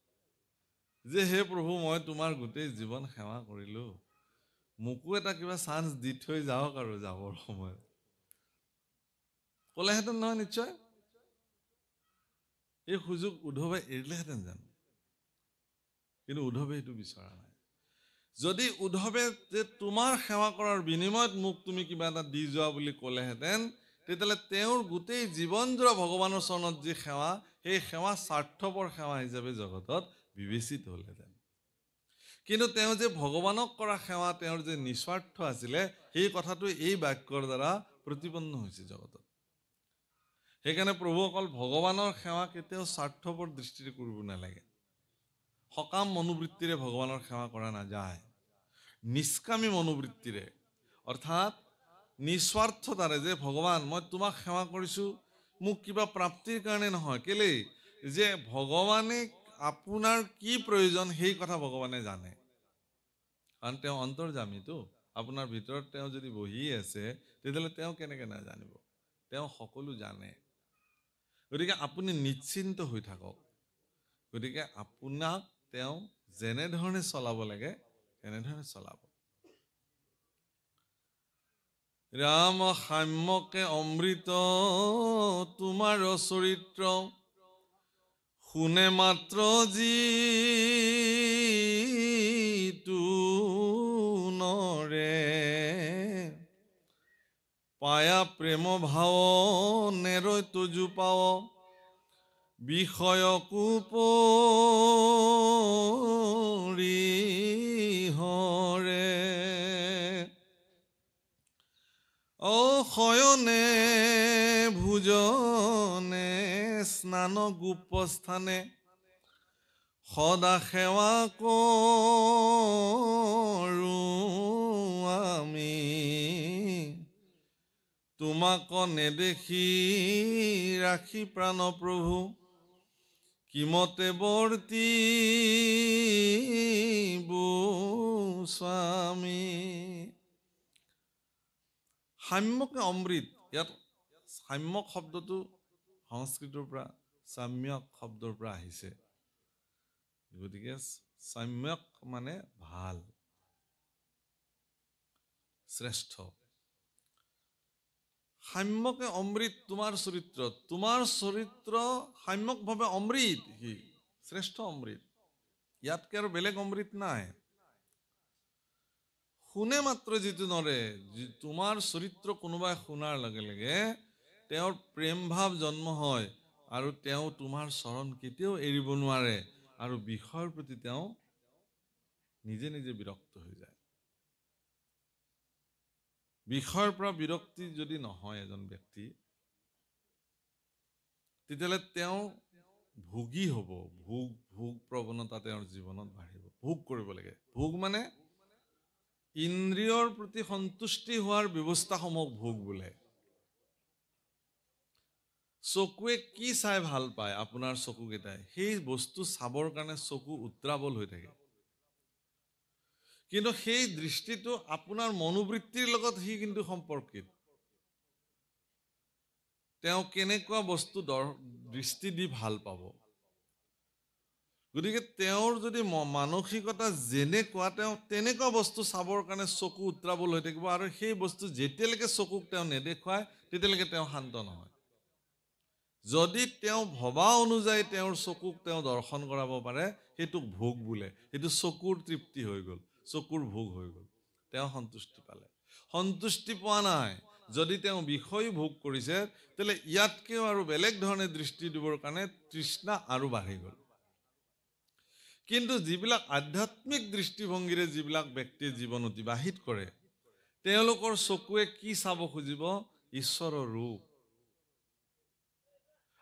যে হে প্ৰভু, মই তোমাৰ গোটেই জীৱন সেৱা কৰিলো, মোকো এটা কিবা চান্স দি থৈ যাওক আৰু যাবৰ সময়ত, কলেহেঁতেন নহয় নিশ্চয়। এই সুযোগ উদ্ধৱে এৰিলেহেঁতেন জানো? কিন্তু উদ্ধৱে এইটো বিচৰা নাই। যদি উদ্ধৱে যে তোমাৰ সেৱা কৰাৰ বিনিময়ত মোক তুমি কিবা এটা দি যোৱা বুলি ক'লেহেঁতেন, তেতিয়াহ'লে তেওঁৰ গোটেই জীৱনজোৰা ভগৱানৰ চৰণত যি সেৱা, সেই সেৱা স্বাৰ্থপৰ সেৱা হিচাপে জগতত বিবেচিত হ'লহেঁতেন। কিন্তু তেওঁ যে ভগৱানক কৰা সেৱা তেওঁৰ যে নিস্বাৰ্থ আছিলে, সেই কথাটো এই বাক্যৰ দ্বাৰা প্ৰতিপন্ন হৈছে জগতত। সেইকাৰণে প্ৰভু অকল ভগৱানৰ সেৱা কেতিয়াও স্বাৰ্থপৰ দৃষ্টিৰে কৰিব নালাগে। সকাম মনোবৃত্তিৰে ভগৱানৰ সেৱা কৰা নাযায়। নিষ্কামী মনোবৃত্তিৰে, অৰ্থাৎ নিস্বাৰ্থতাৰে, যে ভগৱান মই তোমাক সেৱা কৰিছো, মোক কিবা প্ৰাপ্তিৰ কাৰণে নহয়। কেলেই যে ভগৱানে আপোনাৰ কি প্ৰয়োজন সেই কথা ভগৱানে জানে, কাৰণ তেওঁ অন্তৰ্যামীতো। আপোনাৰ ভিতৰত তেওঁ যদি বহি আছে, তেতিয়াহ'লে তেওঁ কেনেকে নাজানিব? তেওঁ সকলো জানে। গতিকে আপুনি নিশ্চিন্ত হৈ থাকক। গতিকে আপোনাক তেওঁ যেনেধৰণে চলাব লাগে তেনেধৰণে চলাব। ৰাম সাম্যকে অমৃত তোমাৰ চৰিত্ৰ, শুনে মাত্ৰ যিটো নৰে, পায়া প্ৰেম ভাৱ নেৰৈ তজু পাৱ, বিষয়কো পৰিহৰে। অশয়নে ভোজনে স্নান গোপস্থানে, সদা সেৱা কৰো আমি, তোমাক নেদেখি ৰাখি প্ৰাণ প্ৰভু, কিমতে বৰ্তিব স্বামী। সাম্যকে অমৃত ইয়াত সাম্যক শব্দটো সংস্কৃতৰ পৰা সাম্যক শব্দৰ পৰা আহিছে। গতিকে সাম্যক মানে ভাল, শ্ৰেষ্ঠ। সাম্যকে অমৃত তোমাৰ চৰিত্ৰ সাম্যকভাৱে অমৃত, কি শ্ৰেষ্ঠ অমৃত। ইয়াতকে আৰু বেলেগ অমৃত নাই। শুনে মাত্ৰ যিটো নৰে, তোমাৰ চৰিত্ৰ কোনোবাই শুনাৰ লগে লগে তেওঁৰ প্ৰেম ভাৱ জন্ম হয় আৰু তেওঁ তোমাৰ চৰণ কেতিয়াও এৰিব নোৱাৰে আৰু বিষয়ৰ প্ৰতি তেওঁ নিজে নিজে বিৰক্ত হৈ যায়। বিষয়ৰ পৰা বিৰক্তি যদি নহয় এজন ব্যক্তি, তেতিয়াহ'লে তেওঁ ভোগী হ'ব। ভোগ প্ৰৱণতা তেওঁৰ জীৱনত বাঢ়িব। ভোগ কৰিব লাগে। ভোগ মানে ইন্দ্ৰিয়ৰ প্ৰতি সন্তুষ্টি হোৱাৰ ব্যৱস্থাসমূহ ভোগ বোলে। চকুৱে কি চাই ভাল পায়, আপোনাৰ চকুকেইটাই সেই বস্তু চাবৰ কাৰণে চকু উত্ৰাৱল হৈ থাকে। কিন্তু সেই দৃষ্টিটো আপোনাৰ মনোবৃত্তিৰ লগত সি কিন্তু সম্পৰ্কিত। তেওঁ কেনেকুৱা বস্তু দৃষ্টি দি ভাল পাব। গতিকে তেওঁৰ যদি মানসিকতা যেনেকুৱা, তেওঁ তেনেকুৱা বস্তু চাবৰ কাৰণে চকু উত্ৰাৱল হৈ থাকিব আৰু সেই বস্তু যেতিয়ালৈকে চকুক তেওঁ নেদেখুৱায় তেতিয়ালৈকে তেওঁ শান্ত নহয়। যদি তেওঁ ভবা অনুযায়ী তেওঁৰ চকুক তেওঁ দৰ্শন কৰাব পাৰে, সেইটোক ভোগ বোলে। সেইটো চকুৰ তৃপ্তি হৈ গ'ল, চকুৰ ভোগ হৈ গ'ল, তেওঁ সন্তুষ্টি পালে। সন্তুষ্টি পোৱা নাই যদি তেওঁ বিষয় ভোগ কৰিছে, তেতিয়াহ'লে ইয়াতকেও আৰু বেলেগ ধৰণে দৃষ্টি দিবৰ কাৰণে তৃষ্ণা আৰু বাঢ়ি গ'ল। কিন্তু যিবিলাক আধ্যাত্মিক দৃষ্টিভংগীৰে যিবিলাক ব্যক্তিয়ে জীৱন অতিবাহিত কৰে, তেওঁলোকৰ চকুৱে কি চাব খুজিব? ঈশ্বৰৰ ৰূপ।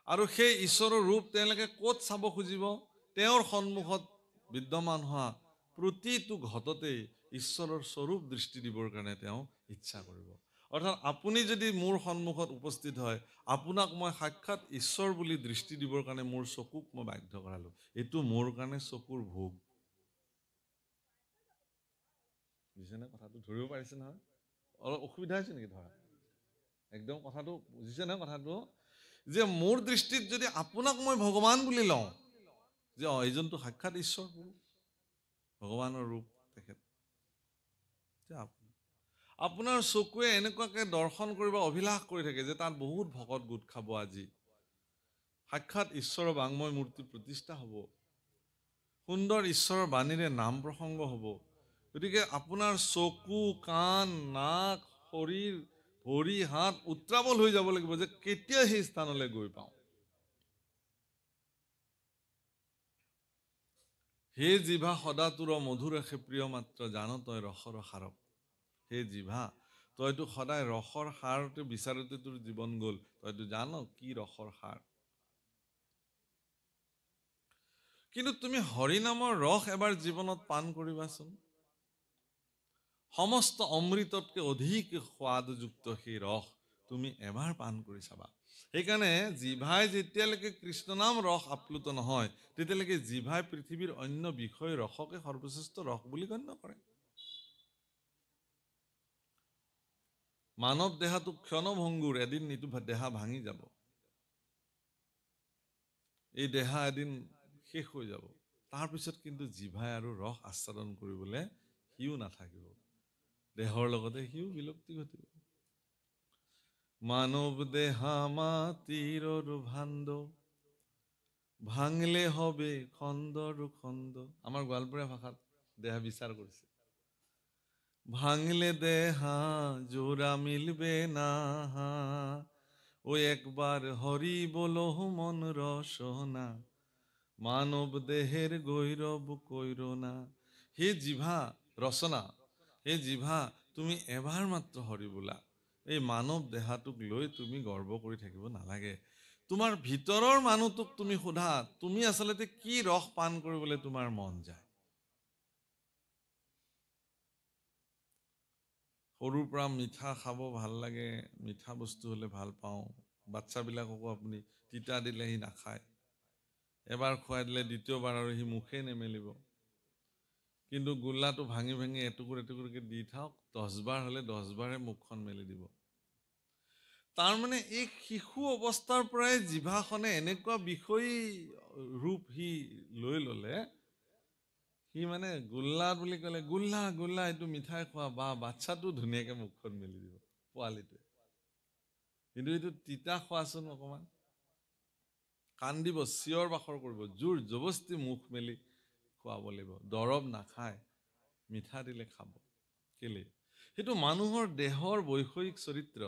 আৰু সেই ঈশ্বৰৰ ৰূপ তেওঁলোকে ক'ত চাব খুজিব? তেওঁৰ সন্মুখত বিদ্যমান হোৱা প্ৰতিটো ঘটতেই ঈশ্বৰৰ স্বৰূপ দৃষ্টি দিবৰ কাৰণে তেওঁ ইচ্ছা কৰিব। অৰ্থাৎ আপুনি যদি মোৰ সন্মুখত উপস্থিত হয়, আপোনাক মই সাক্ষাৎ ঈশ্বৰ বুলি দৃষ্টি দিবৰ কাৰণে মোৰ চকুক মই বাধ্য কৰালো। এইটো মোৰ কাৰণে চকুৰ ভোগ। বুজিছেনে? কথাটো ধৰিব পাৰিছে নহয়? অলপ অসুবিধা হৈছে নেকি ধৰা? একদম কথাটো বুজিছে নহয়? কথাটো যে মোৰ দৃষ্টিত যদি আপোনাক মই ভগৱান বুলি লওঁ, যে এইজনটো সাক্ষাৎ ঈশ্বৰ ভগৱানৰ ৰূপ তেখেত, আপোনাৰ চকুৱে এনেকুৱাকে দৰ্শন কৰিব অভিলাষ কৰি থাকে যে তাত বহুত ভকত গোট খাব, আজি সাক্ষাৎ ঈশ্বৰৰ বাংময় মূৰ্তি প্ৰতিষ্ঠা হ'ব, সুন্দৰ ঈশ্বৰৰ বাণীৰে নাম প্ৰসংগ হ'ব। গতিকে আপোনাৰ চকু, কাণ, নাক, শৰীৰ, ভৰি, হাত উত্ৰাৱল হৈ যাব লাগিব যে কেতিয়া সেই স্থানলৈ গৈ পাওঁ। হে জিভা সদা তোৰ মধুৰসে প্ৰিয় মাত্ৰ, জান তই ৰসৰ সাৰক। হে জিভা, তইতো সদায় ৰসৰ সাৰতে বিচাৰোতে তোৰ জীৱন গ'ল, তইতো জান কি ৰসৰ সাৰ। কিন্তু তুমি হৰিনামৰ ৰস এবাৰ জীৱনত পান কৰিবাচোন। সমস্ত অমৃততকৈ অধিক সোৱাদযুক্ত সেই ৰস তুমি এবাৰ পান কৰি চাবা। সেইকাৰণে জিভাই যেতিয়ালৈকে কৃষ্ণনাম ৰস আপ্লুত নহয়, তেতিয়ালৈকে জিভাই পৃথিৱীৰ অন্য বিষয় ৰসকে সৰ্বশ্ৰেষ্ঠ ৰস বুলি গণ্য কৰে। মানৱ দেহাটো ক্ষণভংগুৰ, এদিন এইটো দেহা ভাঙি যাব। এই দেহা এদিন শেষ হৈ যাব। তাৰপিছত কিন্তু জিভাই আৰু ৰস আস্বাদন কৰিবলৈ সিও নাথাকিব। দেহৰ লগতে সিও বিলুপ্তি ঘটিব। মানৱ দেহা মাটিৰ ভাণ্ড, ভাঙলে হবে খন্দৰ খন্দ। আমাৰ গোৱালপৰীয়া ভাষাত দেহা বিচাৰ কৰিছে। ভাঙলে দেহা জোড়া মিলবে না, ও একবাৰ হৰি বলো মন ৰসনা, মানব দেহেৰ গৈৰব কৈৰনা। হে জিভা ৰচনা, হে জিভা তুমি এবাৰ মাত্ৰ হৰি বোলা। এই মানৱ দেহাটোক লৈ তুমি গৰ্ব কৰি থাকিব নালাগে। তোমাৰ ভিতৰৰ মানুহটোক তুমি সোধা, তুমি আচলতে কি ৰস পান কৰিবলৈ তোমাৰ মন যায়। সৰুৰ পৰা মিঠা খাব ভাল লাগে, মিঠা বস্তু হ'লে ভাল পাওঁ। বাচ্চাবিলাককো আপুনি তিতা দিলে সি নাখায়, এবাৰ খুৱাই দিলে দ্বিতীয়বাৰ আৰু সি মুখেই নেমেলিব। কিন্তু গোল্লাটো ভাঙি ভাঙি এটুকুৰ এটুকুৰকৈ দি থাকক, 10 বাৰ হ'লে 10 বাৰে মুখখন মেলি দিব। তাৰমানে এই শিশু অৱস্থাৰ পৰাই জিভাখনে এনেকুৱা বিষয়ী ৰূপ সি লৈ ল'লে, সি মানে গোল্লা বুলি ক'লে গোল্লা গোল্লা এইটো মিঠাই খোৱা, বা বাচ্ছাটো ধুনীয়াকে মুখখন মেলি দিব পোৱালিটোৱে। কিন্তু এইটো তিতা খোৱাচোন, অকমান কান্দিব, চিঞৰ বাখৰ কৰিব, জোৰ জবস্তি মুখ মেলি খুৱাব লাগিব। দৰৱ নাখায়, মিঠা দিলে খাব। কেলে? সেইটো মানুহৰ দেহৰ বৈষয়িক চৰিত্ৰ।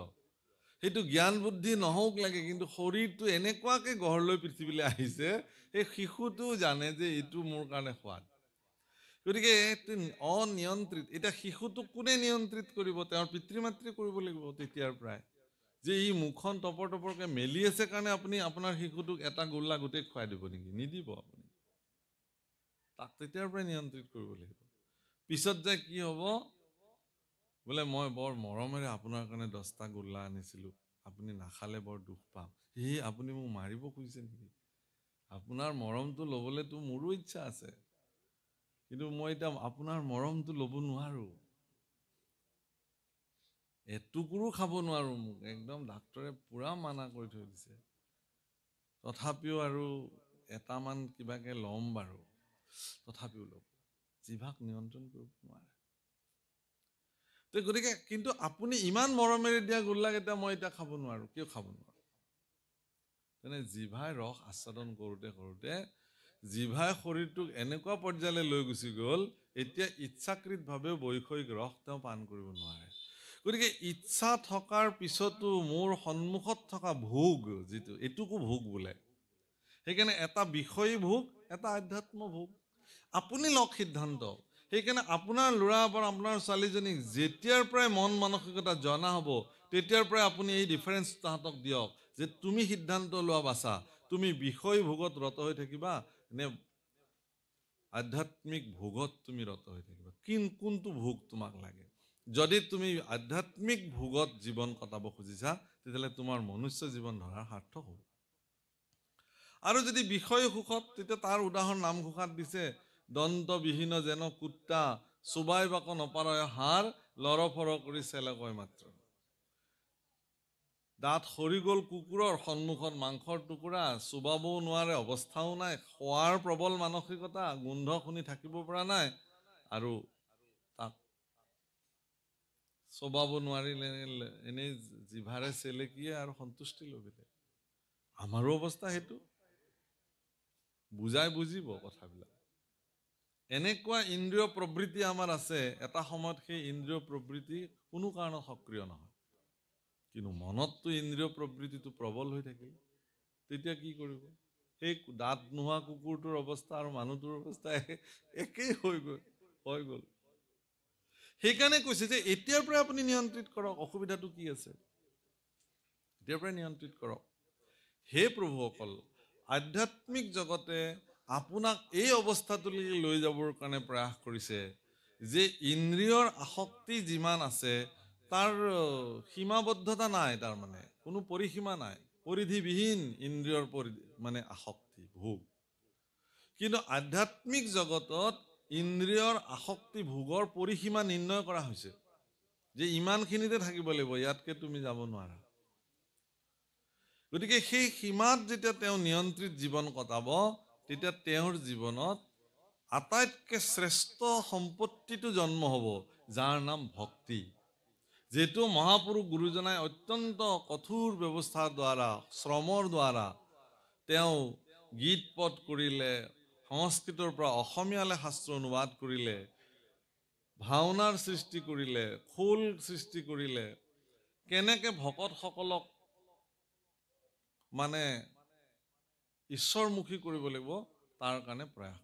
সেইটো জ্ঞান বুদ্ধি নহওক লাগে, কিন্তু শৰীৰটো এনেকুৱাকে গঢ় লৈ পৃথিৱীলৈ আহিছে, সেই শিশুটো জানে যে এইটো মোৰ কাৰণে সোৱাদ। গতিকে অনিয়ন্ত্ৰিত, এতিয়া শিশুটোক কোনে নিয়ন্ত্ৰিত কৰিব? তেওঁৰ পিতৃ মাতৃয়ে কৰিব লাগিব তেতিয়াৰ পৰাই। যে ই মুখখন টপৰ টপৰকে মেলি আছে কাৰণে আপুনি আপোনাৰ শিশুটোক এটা গোল্লা গোটেই খুৱাই দিব নেকি? নিদিব আপুনি। তাক তেতিয়াৰ পৰাই নিয়ন্ত্ৰিত কৰিব লাগিব। পিছত যে কি হ'ব, বোলে মই বৰ মৰমেৰে আপোনাৰ কাৰণে 10টা গোল্লা আনিছিলো, আপুনি নাখালে বৰ দুখ পাম। সেই আপুনি মোক মাৰিব খুজিছে নেকি? আপোনাৰ মৰমটো ল'বলৈতো মোৰো ইচ্ছা আছে, কিন্তু মই এতিয়া আপোনাৰ মৰমটো ল'ব নোৱাৰো, এটুকুৰো খাব নোৱাৰো, মোক একদম ডাক্তৰে পুৰা মানা কৰি থৈ দিছে। তথাপিও আৰু এটামান কিবাকে ল'ম বাৰু, তথাপিও ল'ব। জিভাক নিয়ন্ত্ৰণ কৰিব নোৱাৰে। গতিকে কিন্তু আপুনি ইমান মৰমেৰে দিয়া গোল্লাকেইটা মই এতিয়া খাব নোৱাৰো। কিয় খাব নোৱাৰো? তেনে জিভাই ৰস আস্বাদন কৰোতে কৰোতে জিভাই শৰীৰটোক এনেকুৱা পৰ্যায়লৈ লৈ গুচি গ'ল, এতিয়া ইচ্ছাকৃতভাৱেও বৈষয়িক ৰস তেওঁ পান কৰিব নোৱাৰে। গতিকে ইচ্ছা থকাৰ পিছতো মোৰ সন্মুখত থকা ভোগ, যিটো এইটোকো ভোগ বোলে। সেইকাৰণে এটা বিষয়ী ভোগ, এটা আধ্যাত্ম ভোগ। আপুনি লওক সিদ্ধান্ত। সেইকাৰণে আপোনাৰ ল'ৰা বা আপোনাৰ ছোৱালীজনীক যেতিয়াৰ পৰাই মন মানসিকতা জনা হ'ব, তেতিয়াৰ পৰাই আপুনি এই ডিফাৰেঞ্চ তাহাঁতক দিয়ক, যে তুমি সিদ্ধান্ত লোৱা বাছা, তুমি বিষয় ভোগত ৰত হৈ থাকিবা নে আধ্যাত্মিক ভোগত তুমি ৰত হৈ থাকিবা। কোনটো ভোগ তোমাক লাগে? যদি তুমি আধ্যাত্মিক ভোগত জীৱন কটাব খুজিছা, তেতিয়াহ'লে তোমাৰ মনুষ্য জীৱন ধৰাৰ সাৰ্থক হ'ব। আৰু যদি বিষয় সুখত, তেতিয়া তাৰ উদাহৰণ নামঘোষাত দিছে, দন্তবিহীন যেন কুত্তা, চোবাই বাক নপাৰয় হাড়, লৰফৰ কৰি চেলে কয় মাত্ৰ। দাঁত সৰি গ'ল কুকুৰৰ, সন্মুখত মাংসৰ টুকুৰা, চোবাবও নোৱাৰে, অৱস্থাও নাই, খোৱাৰ প্ৰবল মানসিকতা, গোন্ধ শুনি থাকিব পৰা নাই, আৰু তাক চোবাব নোৱাৰিলে এনেই জিভাৰে চেলেকিয়ে আৰু সন্তুষ্টি লবিলে। আমাৰো অৱস্থা সেইটো। বুজাই বুজিব কথাবিলাক। এনেকুৱা ইন্দ্ৰিয় প্ৰবৃত্তি আমাৰ আছে, এটা সময়ত সেই ইন্দ্ৰিয় প্ৰবৃত্তি কোনো কাৰণত সক্ৰিয় নহয়, কিন্তু মনততো ইন্দ্ৰিয় প্ৰবৃত্তিটো প্ৰবল হৈ থাকিল। তেতিয়া কি কৰিব? সেই দাঁত নোহোৱা কুকুৰটোৰ অৱস্থা আৰু মানুহটোৰ অৱস্থা একেই হৈ গ'ল। সেইকাৰণে কৈছে যে এতিয়াৰ পৰাই আপুনি নিয়ন্ত্ৰিত কৰক। অসুবিধাটো কি আছে? এতিয়াৰ পৰাই নিয়ন্ত্ৰিত কৰক। হে প্ৰভুসকল, আধ্যাত্মিক জগতে আপোনাক এই অৱস্থাটোলৈকে লৈ যাবৰ কাৰণে প্ৰয়াস কৰিছে, যে ইন্দ্ৰিয়ৰ আসক্তি যিমান আছে তাৰ সীমাবদ্ধতা নাই, তাৰমানে কোনো পৰিসীমা নাই, পৰিধিবিহীন ইন্দ্ৰিয়ৰ মানে আসক্তি ভোগ। কিন্তু আধ্যাত্মিক জগতত ইন্দ্ৰিয়ৰ আসক্তি ভোগৰ পৰিসীমা নিৰ্ণয় কৰা হৈছে, যে ইমানখিনিতে থাকিব লাগিব, ইয়াতকে তুমি যাব নোৱাৰা। গতিকে সেই সীমাত যেতিয়া তেওঁ নিয়ন্ত্ৰিত জীৱন কটাব, তেতিয়া তেওঁৰ জীৱনত আটাইতকৈ শ্ৰেষ্ঠ সম্পত্তিটো জন্ম হ'ব, যাৰ নাম ভক্তি। যিহেতু মহাপুৰুষ গুৰুজনাই অত্যন্ত কঠোৰ ব্যৱস্থাৰ দ্বাৰা, শ্ৰমৰ দ্বাৰা তেওঁ গীত পদ কৰিলে, সংস্কৃতৰ পৰা অসমীয়ালৈ শাস্ত্ৰ অনুবাদ কৰিলে, ভাওনাৰ সৃষ্টি কৰিলে, খোল সৃষ্টি কৰিলে, কেনেকে ভকতসকলক মানে ঈশ্বৰমুখী কৰিব লাগিব তাৰ কাৰণে প্ৰয়াস